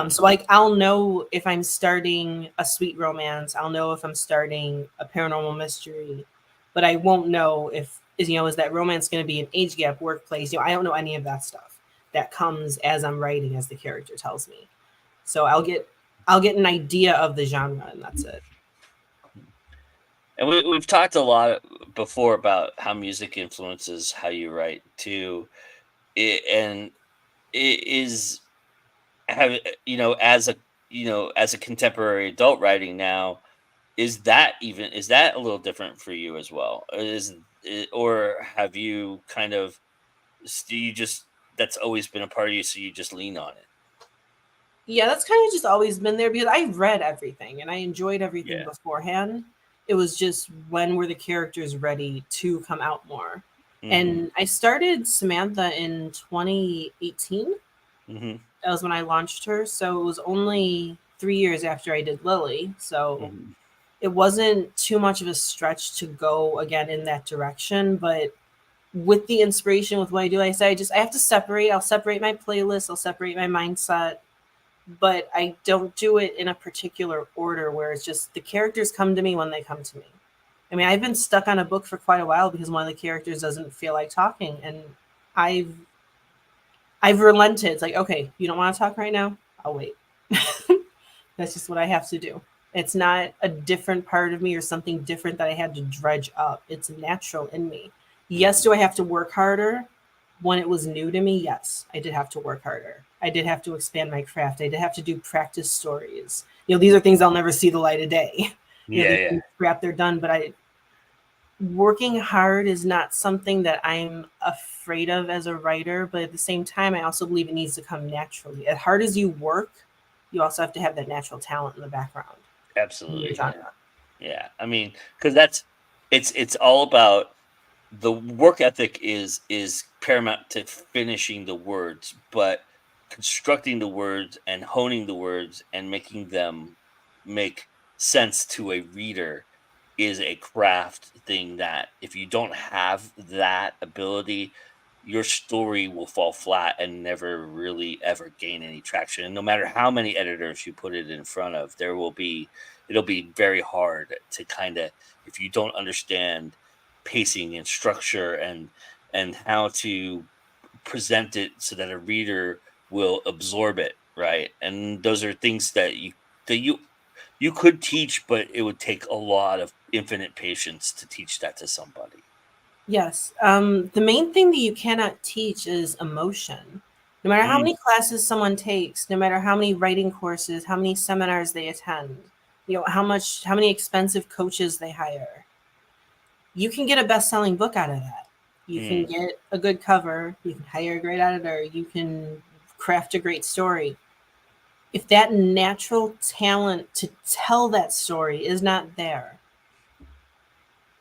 So like I'll know if I'm starting a sweet romance. I'll know if I'm starting a paranormal mystery, but I won't know if is that romance going to be an age gap, workplace. I don't know any of that stuff. That comes as I'm writing, as the character tells me. So I'll get an idea of the genre, and that's it. And we've talked a lot before about how music influences how you write too. And it is have as a contemporary adult writing now, is that a little different for you as well? Or have you kind of do you just that's always been a part of you, so you just lean on it? Yeah, that's kind of just always been there, because I read everything and I enjoyed everything Yeah. beforehand. It was just, when were the characters ready to come out more? Hmm. And I started Samantha in 2018. Hmm. That was when I launched her. So it was only 3 years after I did Lily. So Hmm. it wasn't too much of a stretch to go again in that direction. But with the inspiration, with what I do, I have to separate. I'll separate my playlist, I'll separate my mindset, but I don't do it in a particular order where it's just the characters come to me when they come to me. I mean, I've been stuck on a book for quite a while because one of the characters doesn't feel like talking, and I've I've relented. It's like, okay, you don't want to talk right now? I'll wait. That's just what I have to do. It's not a different part of me or something different that I had to dredge up. It's natural in me. Yes, Hmm. do I have to work harder? When it was new to me, yes, I did have to work harder. I did have to expand my craft. I did have to do practice stories. These are things I'll never see the light of day. Yeah, These yeah. things scrap, they're done. But working hard is not something that I'm afraid of as a writer. But at the same time, I also believe it needs to come naturally. As hard as you work, you also have to have that natural talent in the background in your Absolutely. Yeah. genre. Yeah. I mean, because it's all about the work ethic is paramount to finishing the words, but constructing the words and honing the words and making them make sense to a reader is a craft thing that if you don't have that ability, your story will fall flat and never really ever gain any traction. And no matter how many editors you put it in front of, it'll be very hard to kind of, if you don't understand pacing and structure and how to present it so that a reader will absorb it, right? And those are things that you could teach, but it would take a lot of infinite patience to teach that to somebody. Yes. The main thing that you cannot teach is emotion. No matter how Mm, many classes someone takes, no matter how many writing courses, how many seminars they attend, how many expensive coaches they hire, you can get a best-selling book out of that. You can mm, get a good cover, you can hire a great editor, you can craft a great story. If that natural talent to tell that story is not there,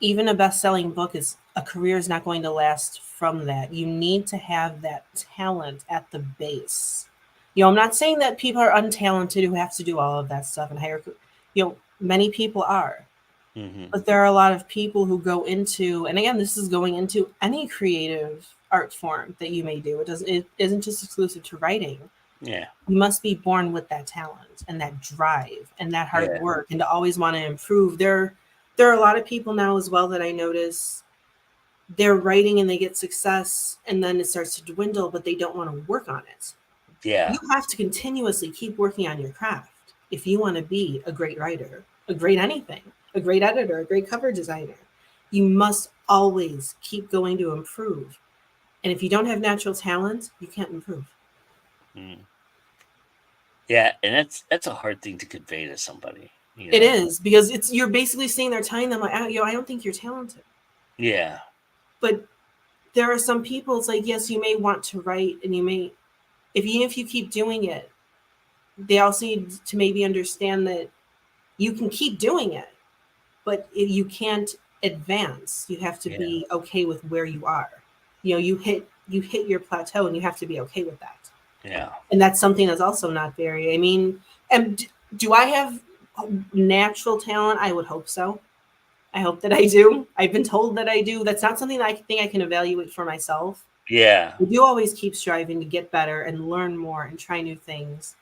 even a best-selling book is a career is not going to last from that. You need to have that talent at the base. I'm not saying that people are untalented who have to do all of that stuff and hire. Many people are, hmm but there are a lot of people who go into, and again, this is going into any creative art form that you may do. It isn't just exclusive to writing. yeah, You must be born with that talent and that drive and that hard yeah, work and to always want to improve. There are a lot of people now as well that I notice they're writing and they get success and then it starts to dwindle, but they don't want to work on it. You yeah, have to continuously keep working on your craft if you want to be a great writer, a great anything, a great editor, a great cover designer. You must always keep going to improve. And if you don't have natural talent, you can't improve. mm. Yeah, and that's a hard thing to convey to somebody, you It know? is because you're basically saying they're telling them like, I don't think you're talented. Yeah, But there are some people. It's like, yes, you may want to write, and you may, if even if you keep doing it, they also need to maybe understand that you can keep doing it, but if you can't advance. You have to yeah, be okay with where you are. You hit your plateau, and you have to be okay with that. yeah, And that's something that's also not very. I mean, and do I have natural talent? I would hope so. I hope that I do. I've been told that I do. That's not something that I think I can evaluate for myself. yeah, I do always keep striving to get better and learn more and try new things.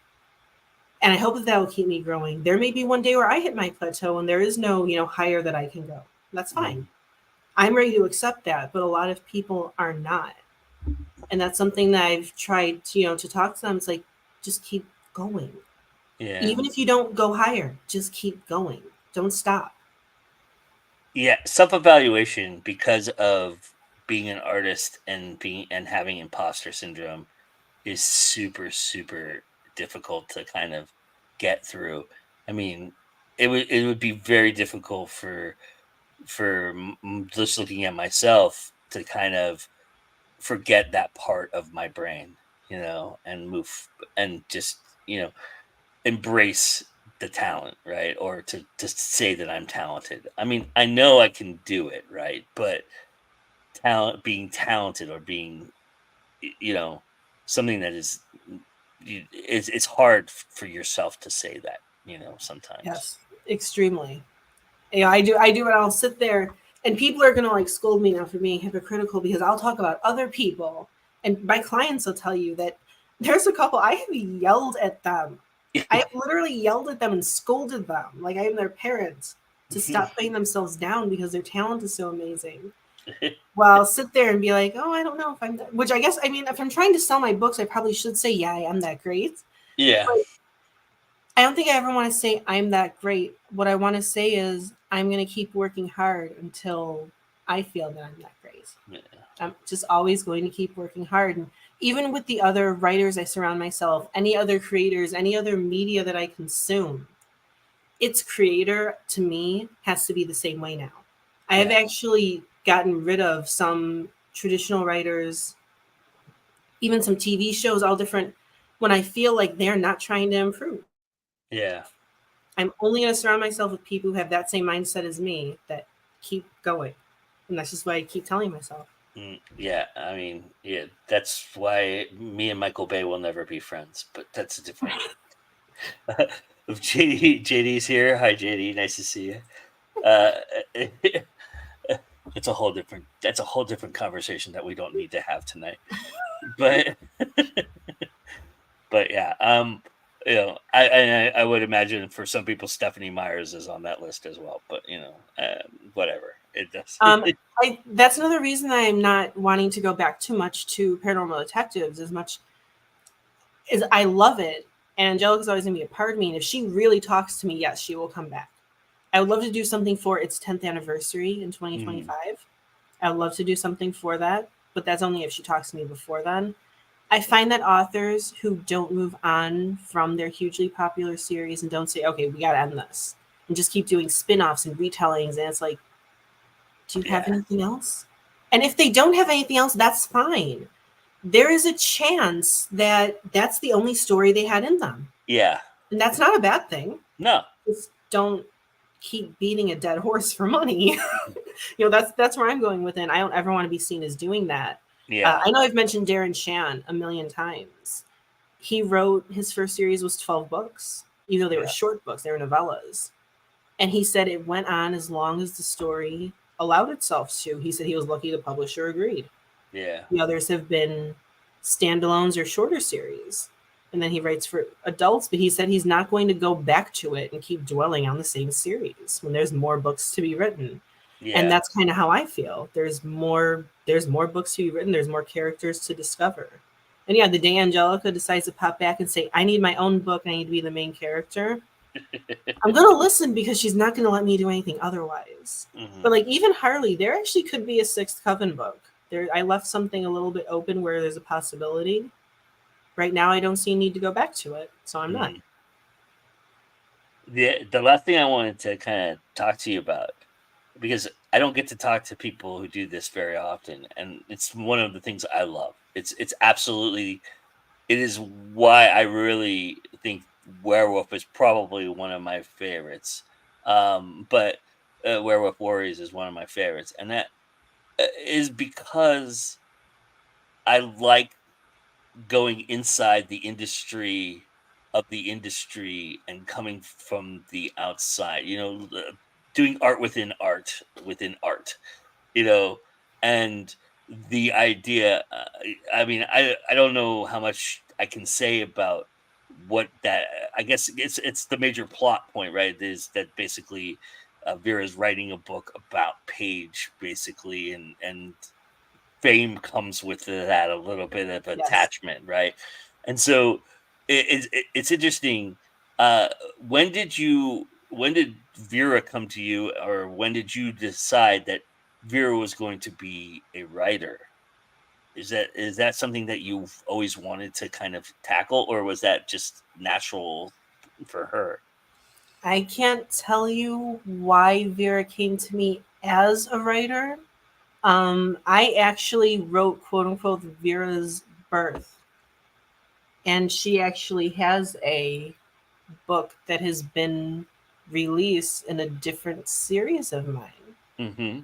And I hope that that will keep me growing. There may be one day where I hit my plateau and there is no, higher that I can go. That's fine. mm, I'm ready to accept that, but a lot of people are not. And that's something that I've tried to, to talk to them. It's like, just keep going. yeah. Even if you don't go higher, just keep going. Don't stop. Yeah, self-evaluation because of being an artist and being and having imposter syndrome is super, super difficult to kind of get through. I mean, it would be very difficult for just looking at myself to kind of forget that part of my brain, and move and just, embrace the talent, right? Or to say that I'm talented. I mean, I know I can do it, right? But being talented or being, you know, something that is, it's hard for yourself to say that, sometimes. Yes, extremely. I do, and I'll sit there, and people are gonna like scold me now for being hypocritical because I'll talk about other people, and my clients will tell you that there's a couple I have yelled at them. I have literally yelled at them and scolded them like I am their parents to stop putting themselves down because their talent is so amazing. Well, I'll sit there and be like, oh, I don't know if I'm that, which I guess, I mean, if I'm trying to sell my books, I probably should say, yeah, I am that great. Yeah. But I don't think I ever want to say I'm that great. What I want to say is I'm going to keep working hard until I feel that I'm that great. Yeah. I'm just always going to keep working hard. And even with the other writers I surround myself, any other creators, any other media that I consume, its creator to me has to be the same way now. I have Yeah. actually gotten rid of some traditional writers, even some TV shows, all different, when I feel like they're not trying to improve. Yeah. I'm only going to surround myself with people who have that same mindset as me that keep going. And that's just what I keep telling myself. Yeah, I mean, yeah, that's why me and Michael Bay will never be friends, but that's a different. If JD's here. Hi, JD. Nice to see you. Uh, it's a whole different that's a whole different conversation that we don't need to have tonight. But but yeah, I would imagine for some people Stephanie Myers is on that list as well. But whatever it does. That's another reason I'm not wanting to go back too much to paranormal detectives as much as I love it. And Angelica's always gonna be a part of me. And if she really talks to me, yes, she will come back. I would love to do something for its 10th anniversary in 2025. I would love to do something for that, but that's only if she talks to me before then. I find that authors who don't move on from their hugely popular series and don't say, okay, we got to end this, and just keep doing spin offs and retellings, and it's like, do you have Yeah, anything else? And if they don't have anything else, that's fine. There is a chance that that's the only story they had in them. yeah, And that's not a bad thing. no, Just don't keep beating a dead horse for money. That's where I'm going with it. I don't ever want to be seen as doing that. yeah, I know I've mentioned Darren Shan a million times. He wrote his first series was 12 books, even though they were yeah, short books, they were novellas. And he said it went on as long as the story allowed itself to. He said he was lucky the publisher agreed. yeah, The others have been standalones or shorter series. And then he writes for adults, but he said he's not going to go back to it and keep dwelling on the same series when there's more books to be written. And yeah. that's kind of how I feel. There's more books to be written, there's more characters to discover. And yeah, the day Angelica decides to pop back and say, I need my own book, I need to be the main character, I'm gonna listen because she's not gonna let me do anything otherwise. Hmm. But like even Harley, there actually could be a sixth Coven book. There I left something a little bit open where there's a possibility. Right now I don't see a need to go back to it, so I'm not. Hmm. The last thing I wanted to kind of talk to you about, because I don't get to talk to people who do this very often, and it's one of the things I love. It's absolutely it is why I really think Werewolf is probably one of my favorites. But Werewolf Warriors is one of my favorites, and that is because I like going inside the industry of the industry and coming from the outside. Doing art within art. You know, and the idea. I mean, I don't know how much I can say about what that. I guess it's the major plot point, right? Is that basically Vera's writing a book about Paige, basically, and fame comes with that, a little bit of Yes. attachment, right? And so it's interesting. When did Vera come to you, or when did you decide that Vera was going to be a writer? Is that something that you've always wanted to kind of tackle, or was that just natural for her? I can't tell you why Vera came to me as a writer. I actually wrote quote unquote Vera's birth, and she actually has a book that has been released in a different series of mine, Mm-hmm.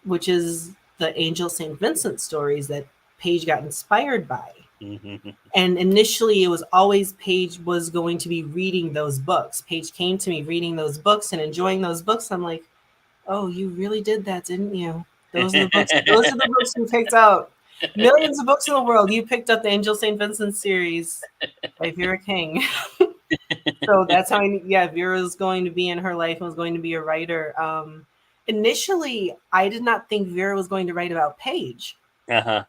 which is the Angel St. Vincent stories that Paige got inspired by. Mm-hmm. And initially, it was always Paige was going to be reading those books. Paige came to me reading those books and enjoying those books. I'm like, oh, you really did that, didn't you? Those are the books. Those are the books you picked out. Millions of books in the world. You picked up the Angel St. Vincent series by Vera King. So that's how yeah, Vera's going to be in her life and was going to be a writer. Initially, I did not think Vera was going to write about Paige. Uh-huh.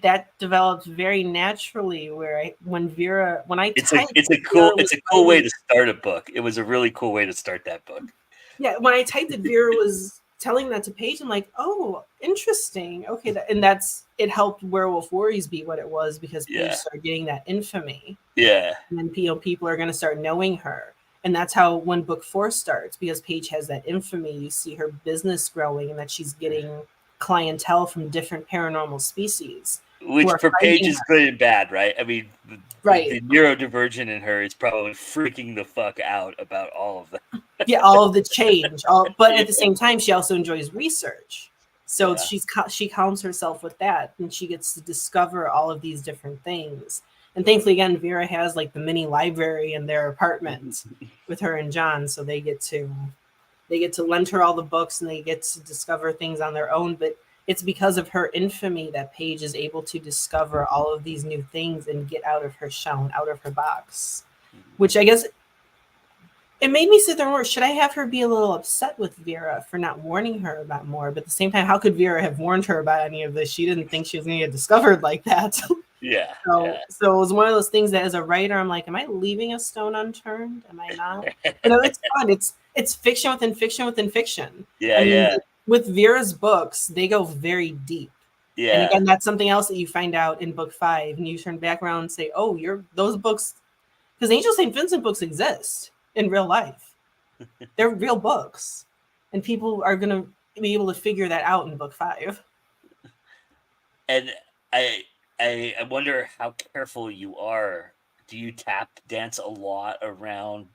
That developed very naturally where when I It's a typed it's that a cool Vera it's was a cool way writing, to start a book. It was a really cool way to start that book. yeah, when I typed that Vera was telling that to Paige, I'm like, oh, interesting. Okay, and that's it helped Werewolf Warriors be what it was because Paige Yeah. started getting that infamy, Yeah. and then people are going to start knowing her, and that's how when book 4 starts because Paige has that infamy. You see her business growing, and that she's getting clientele from different paranormal species who Which are for Paige finding is her. good and bad, right? I mean, the Right. neurodivergent in her is probably freaking the fuck out about all of that. Yeah, all of the change, but Yeah. at the same time she also enjoys research, so Yeah. she counts herself with that, and she gets to discover all of these different things. And thankfully again Vera has like the mini library in their apartment with her and John, so they get to They get to lend her all the books and they get to discover things on their own. But it's because of her infamy that Paige is able to discover all of these new things and get out of her shell and out of her box. Which I guess it made me sit there and work. Should I have her be a little upset with Vera for not warning her about more? But at the same time, how could Vera have warned her about any of this? She didn't think she was going to get discovered like that. Yeah. So it was one of those things that as a writer, I'm like, am I leaving a stone unturned? Am I not? It's fun. It's fiction within fiction within fiction. Yeah, I mean, with Vera's books, they go very deep. Yeah. And again, that's something else that you find out in book 5, and you turn back around and say, oh, those books, because Angel St. Vincent books exist in real life. They're real books. And people are going to be able to figure that out in book 5. And I wonder how careful you are. Do you tap dance a lot around,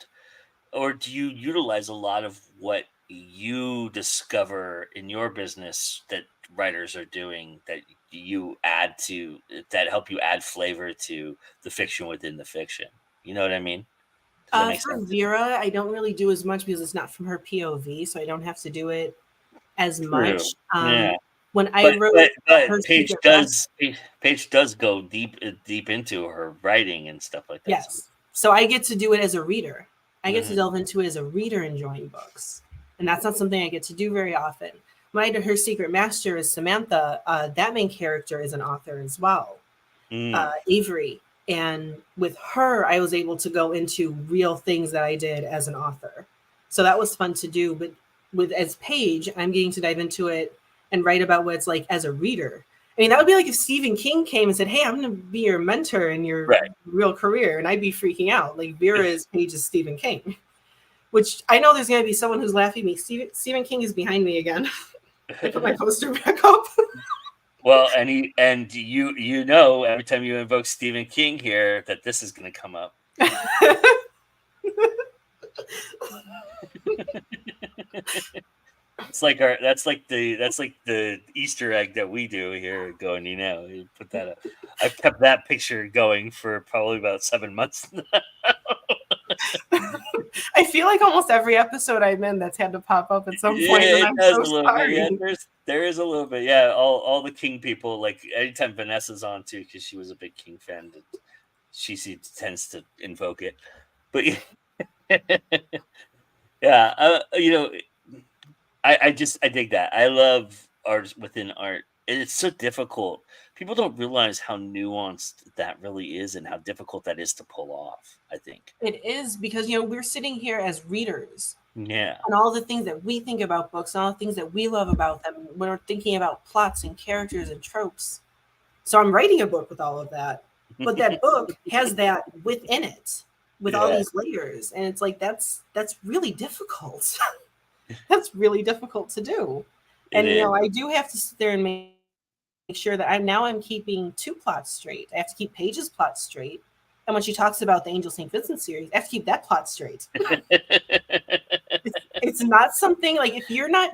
or do you utilize a lot of what you discover in your business that writers are doing that you add to, that help you add flavor to the fiction within the fiction? You know what I mean? For sense? Vera, I don't really do as much because it's not from her POV, so I don't have to do it as much. Yeah. When I wrote, but Paige does go deep into her writing and stuff like that. Yes, so I get to do it as a reader. I get to delve into it as a reader enjoying books, and that's not something I get to do very often. When I did Her Secret Master as Samantha, that main character is an author as well, Avery. And with her, I was able to go into real things that I did as an author. So that was fun to do. But as Paige, I'm getting to dive into it and write about what it's like as a reader. I mean, that would be like if Stephen King came and said, hey, I'm going to be your mentor in your real career. And I'd be freaking out. Like Vera is Paige's Stephen King, which I know there's going to be someone who's laughing at me. Stephen King is behind me again. I put my poster back up. Well, and you know, every time you invoke Stephen King here, that this is going to come up. It's like that's like the Easter egg that we do here. Going, you put that up. I've kept that picture going for probably about 7 months now. I feel like almost every episode I'm in that's had to pop up at some point. Yeah, and I'm so sorry. Yeah, there is a little bit. Yeah, all the King people, like anytime Vanessa's on too, because she was a big King fan, she tends to invoke it. But yeah, I dig that. I love art within art. It's so difficult. People don't realize how nuanced that really is and how difficult that is to pull off, I think. It is because, we're sitting here as readers. Yeah. And all the things that we think about books, and all the things that we love about them, when we're thinking about plots and characters and tropes. So I'm writing a book with all of that. But that book has that within it, with all these layers. And it's like, that's really difficult. That's really difficult to do. And, I do have to sit there and make sure that I'm keeping 2 plots straight. I have to keep Paige's plot straight. And when she talks about the Angel St. Vincent series, I have to keep that plot straight. it's not something like if you're not,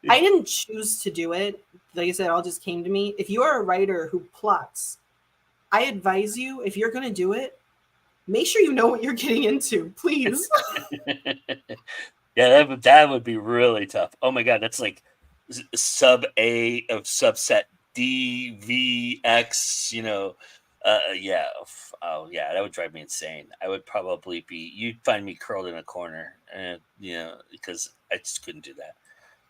I didn't choose to do it. Like I said, it all just came to me. If you are a writer who plots, I advise you, if you're going to do it, make sure you know what you're getting into, please. Yeah, that would be really tough. Oh my God, that's like sub A of subset D, V, X, yeah. Oh yeah, that would drive me insane. I would probably you'd find me curled in a corner, because I just couldn't do that.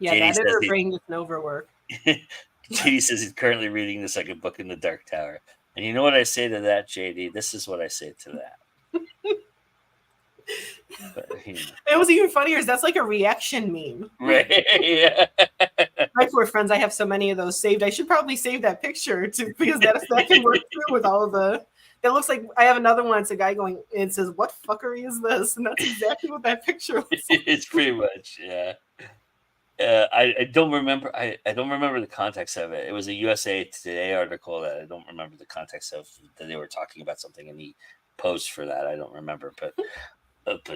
Yeah, that and her brain gets an overwork. JD says he's currently reading the second book in the Dark Tower. And you know what I say to that, JD? This is what I say to that. But, It was even funnier is that's like a reaction meme. Right. Yeah. My poor friends, I have so many of those saved. I should probably save that picture too, because that can work through with all of the. It looks like I have another one. It's a guy going and says, "What fuckery is this?" And that's exactly what that picture looks like. It's pretty much, yeah. I don't remember. I don't remember the context of it. It was a USA Today article that I don't remember the context of. That they were talking about something, and he posed for that. I don't remember, but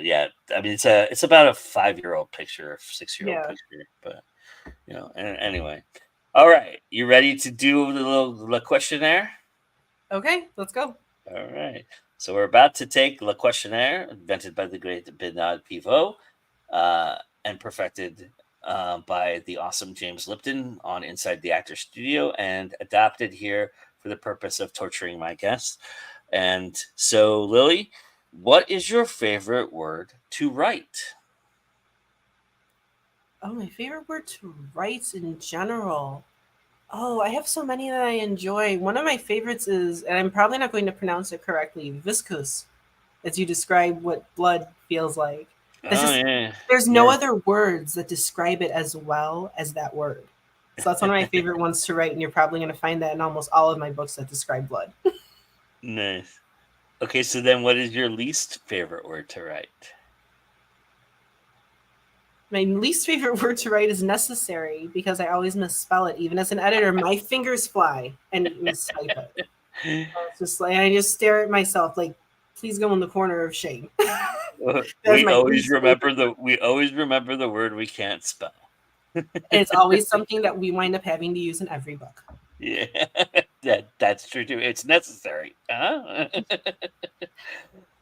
yeah, I mean, it's about a 5-year-old picture, a 6-year-old picture, but anyway. All right, you ready to do the little questionnaire? Okay, let's go. All right, so we're about to take Le Questionnaire, invented by the great Bernard Pivot. and perfected by the awesome James Lipton on Inside the Actor Studio and adapted here for the purpose of torturing my guests. And so, Lily, what is your favorite word to write? Oh, my favorite word to write in general. Oh, I have so many that I enjoy. One of my favorites is, and I'm probably not going to pronounce it correctly, viscous, as you describe what blood feels like. That's Oh just, yeah, there's no yeah. other words that describe it as well as that word. So that's one of my favorite ones to write, and you're probably going to find that in almost all of my books that describe blood. Nice. Okay, so then what is your least favorite word to write? My least favorite word to write is necessary because I always misspell it. Even as an editor, my fingers fly and mistype it. It's just like I just stare at myself like, please go in the corner of shame. That's we my always least favorite. remember the word we can't spell. It's always something that we wind up having to use in every book. Yeah, that's true too. It's necessary. Huh?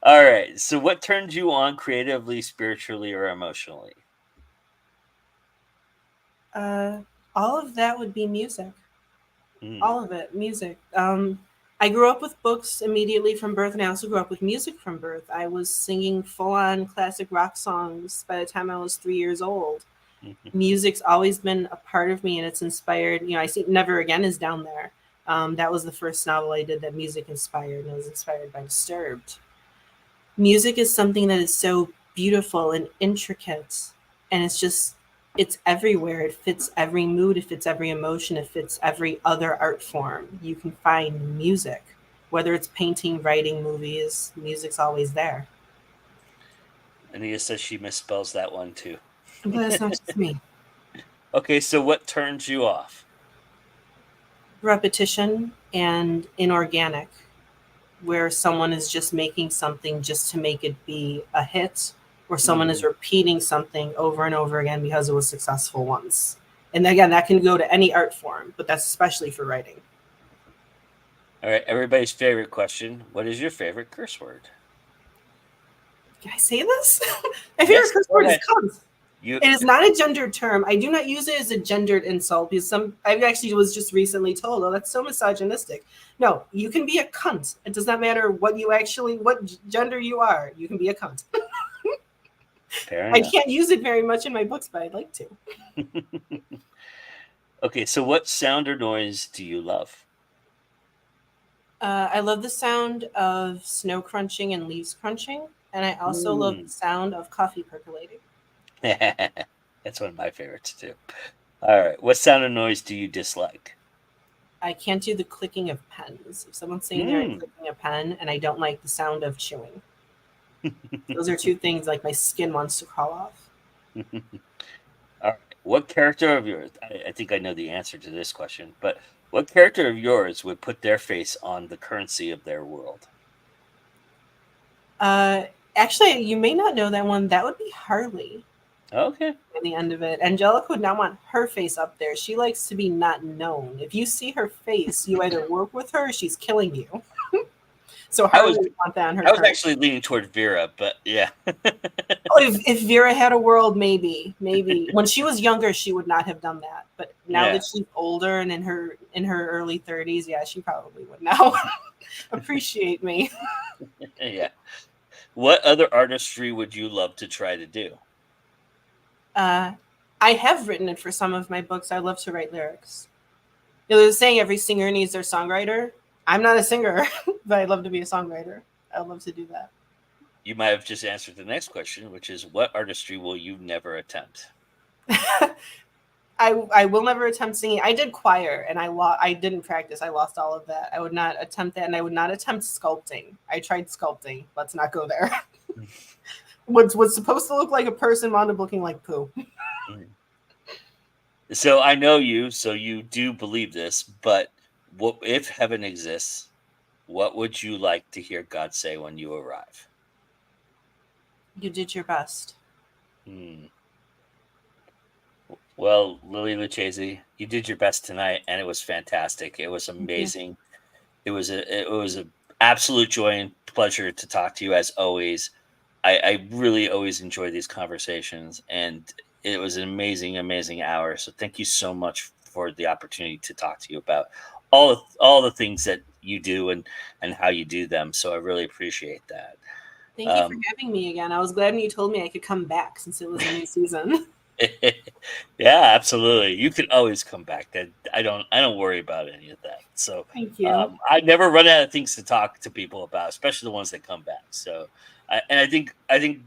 All right. So, what turns you on creatively, spiritually, or emotionally? Uh, all of that would be music. Hmm. All of it, music. I grew up with books immediately from birth, and I also grew up with music from birth. I was singing full on classic rock songs by the time I was 3 years old. Music's always been a part of me, and it's inspired. I see Never Again is down there. That was the first novel I did that music inspired, and it was inspired by Disturbed. Music is something that is so beautiful and intricate, and it's everywhere. It fits every mood, it fits every emotion, it fits every other art form. You can find music, whether it's painting, writing, movies, music's always there. Anita says she misspells that one too. I'm glad it's not just me. Okay, so what turns you off? Repetition and inorganic, where someone is just making something just to make it be a hit, or someone is Mhm. repeating something over and over again because it was successful once. And again, that can go to any art form, but that's especially for writing. All right, everybody's favorite question. What is your favorite curse word? Can I say this? My favorite Yes, curse go word is ahead. cunt. You It is not a gendered term. I do not use it as a gendered insult because I actually was just recently told, oh, that's so misogynistic. No, you can be a cunt. It does not matter what gender you are. You can be a cunt. fair I enough. can't use it very much in my books, but I'd like to. Okay, so what sound or noise do you love? I love the sound of snow crunching and leaves crunching, and I also love the Mm. sound of coffee percolating. That's one of my favorites too. All right, what sound or noise do you dislike? I can't do the clicking of pens. If someone's sitting there and Mm. clicking a pen, and I don't like the sound of chewing. Those are two things like my skin wants to crawl off. All right. What character of yours? I think I know the answer to this question, but what character of yours would put their face on the currency of their world? Uh, Actually, you may not know that one. That would be Harley Okay. at the end of it. Angelica would not want her face up there. She likes to be not known. If you see her face, you either work with her or she's killing you. So I Harley was would want that on her I was currency. actually leaning toward Vera, but yeah. Oh, if Vera had a world, maybe. When she was younger, she would not have done that. But now Yeah. that she's older and in her early 30s, yeah, she probably would now appreciate me. Yeah. What other artistry would you love to try to do? Uh, I have written it for some of my books. I love to write lyrics. There's a saying every singer needs their songwriter. I'm not a singer, but I'd love to be a songwriter. I'd love to do that. You might have just answered the next question, which is what artistry will you never attempt? I will never attempt singing. I did choir and I didn't practice. I lost all of that. I would not attempt that, and I would not attempt sculpting. I tried sculpting. Let's not go there. What's supposed to look like a person wound up looking like poo. Mm. So I know you, so you do believe this, but what if heaven exists? What would you like to hear God say when you arrive? You did your best. Hmm. Well, Lily Luchesi, you did your best tonight, and it was fantastic. It was Thank you. amazing. It was a absolute joy and pleasure to talk to you as always. I really always enjoy these conversations, and It was an amazing, amazing hour. So thank you so much for the opportunity to talk to you about all the things that you do and how you do them. So I really appreciate that. Thank you for Um, having me again. I was glad when you told me I could come back since it was a new season. yeah, absolutely. You can always come back. That I don't worry about any of that. So Thank you. I never run out of things to talk to people about, especially the ones that come back. So I think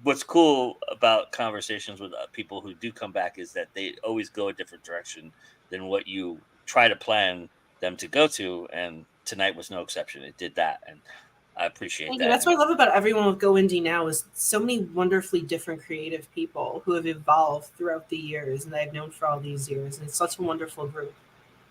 what's cool about conversations with people who do come back is that they always go a different direction than what you try to plan them to go to. And tonight was no exception. It did that, and I appreciate Thank you. that. That's And what I love about everyone with Go Indie now is so many wonderfully different creative people who have evolved throughout the years and that I've known for all these years. And it's such a wonderful group.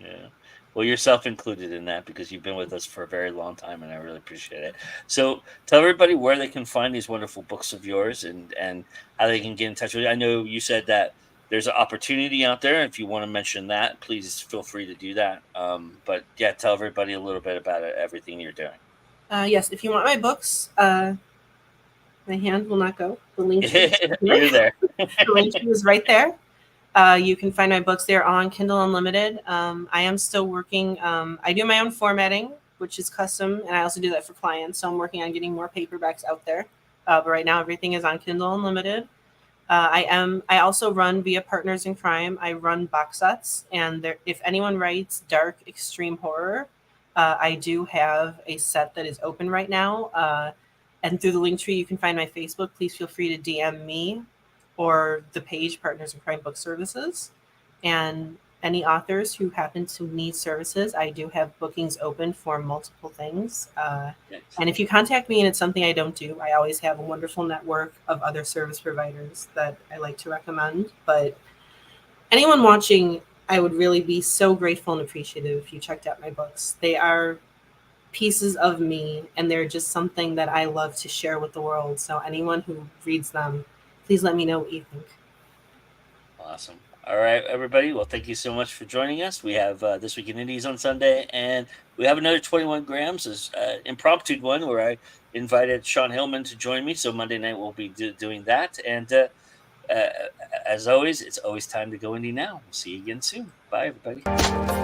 yeah. Well, yourself included in that because you've been with us for a very long time, and I really appreciate it. So, tell everybody where they can find these wonderful books of yours and how they can get in touch with you. I know you said that there's an opportunity out there. If you want to mention that, please feel free to do that. But yeah, tell everybody a little bit about it, everything you're doing. Yes, if you want my books, my hand will not go. The link tree is right here. You're there. The link tree is right there. You can find my books there on Kindle Unlimited. I am still working. I do my own formatting, which is custom, and I also do that for clients. So I'm working on getting more paperbacks out there. But right now, everything is on Kindle Unlimited. I also run via Partners in Crime. I run box sets, and there, if anyone writes dark extreme horror, I do have a set that is open right now. And through the link tree, you can find my Facebook. Please feel free to DM me or the page Partners in Crime Book Services. And any authors who happen to need services, I do have bookings open for multiple things. Yes. And if you contact me and it's something I don't do, I always have a wonderful network of other service providers that I like to recommend. But anyone watching, I would really be so grateful and appreciative if you checked out my books. They are pieces of me and they're just something that I love to share with the world. So anyone who reads them, please let me know what you think. Awesome. All right, everybody. Well, thank you so much for joining us. We have This Week in Indies on Sunday, and we have another 21 grams, as impromptu one where I invited Sean Hillman to join me. So Monday night we'll be doing that. And uh, as always, it's always time to go indie now. We'll see you again soon. Bye, everybody.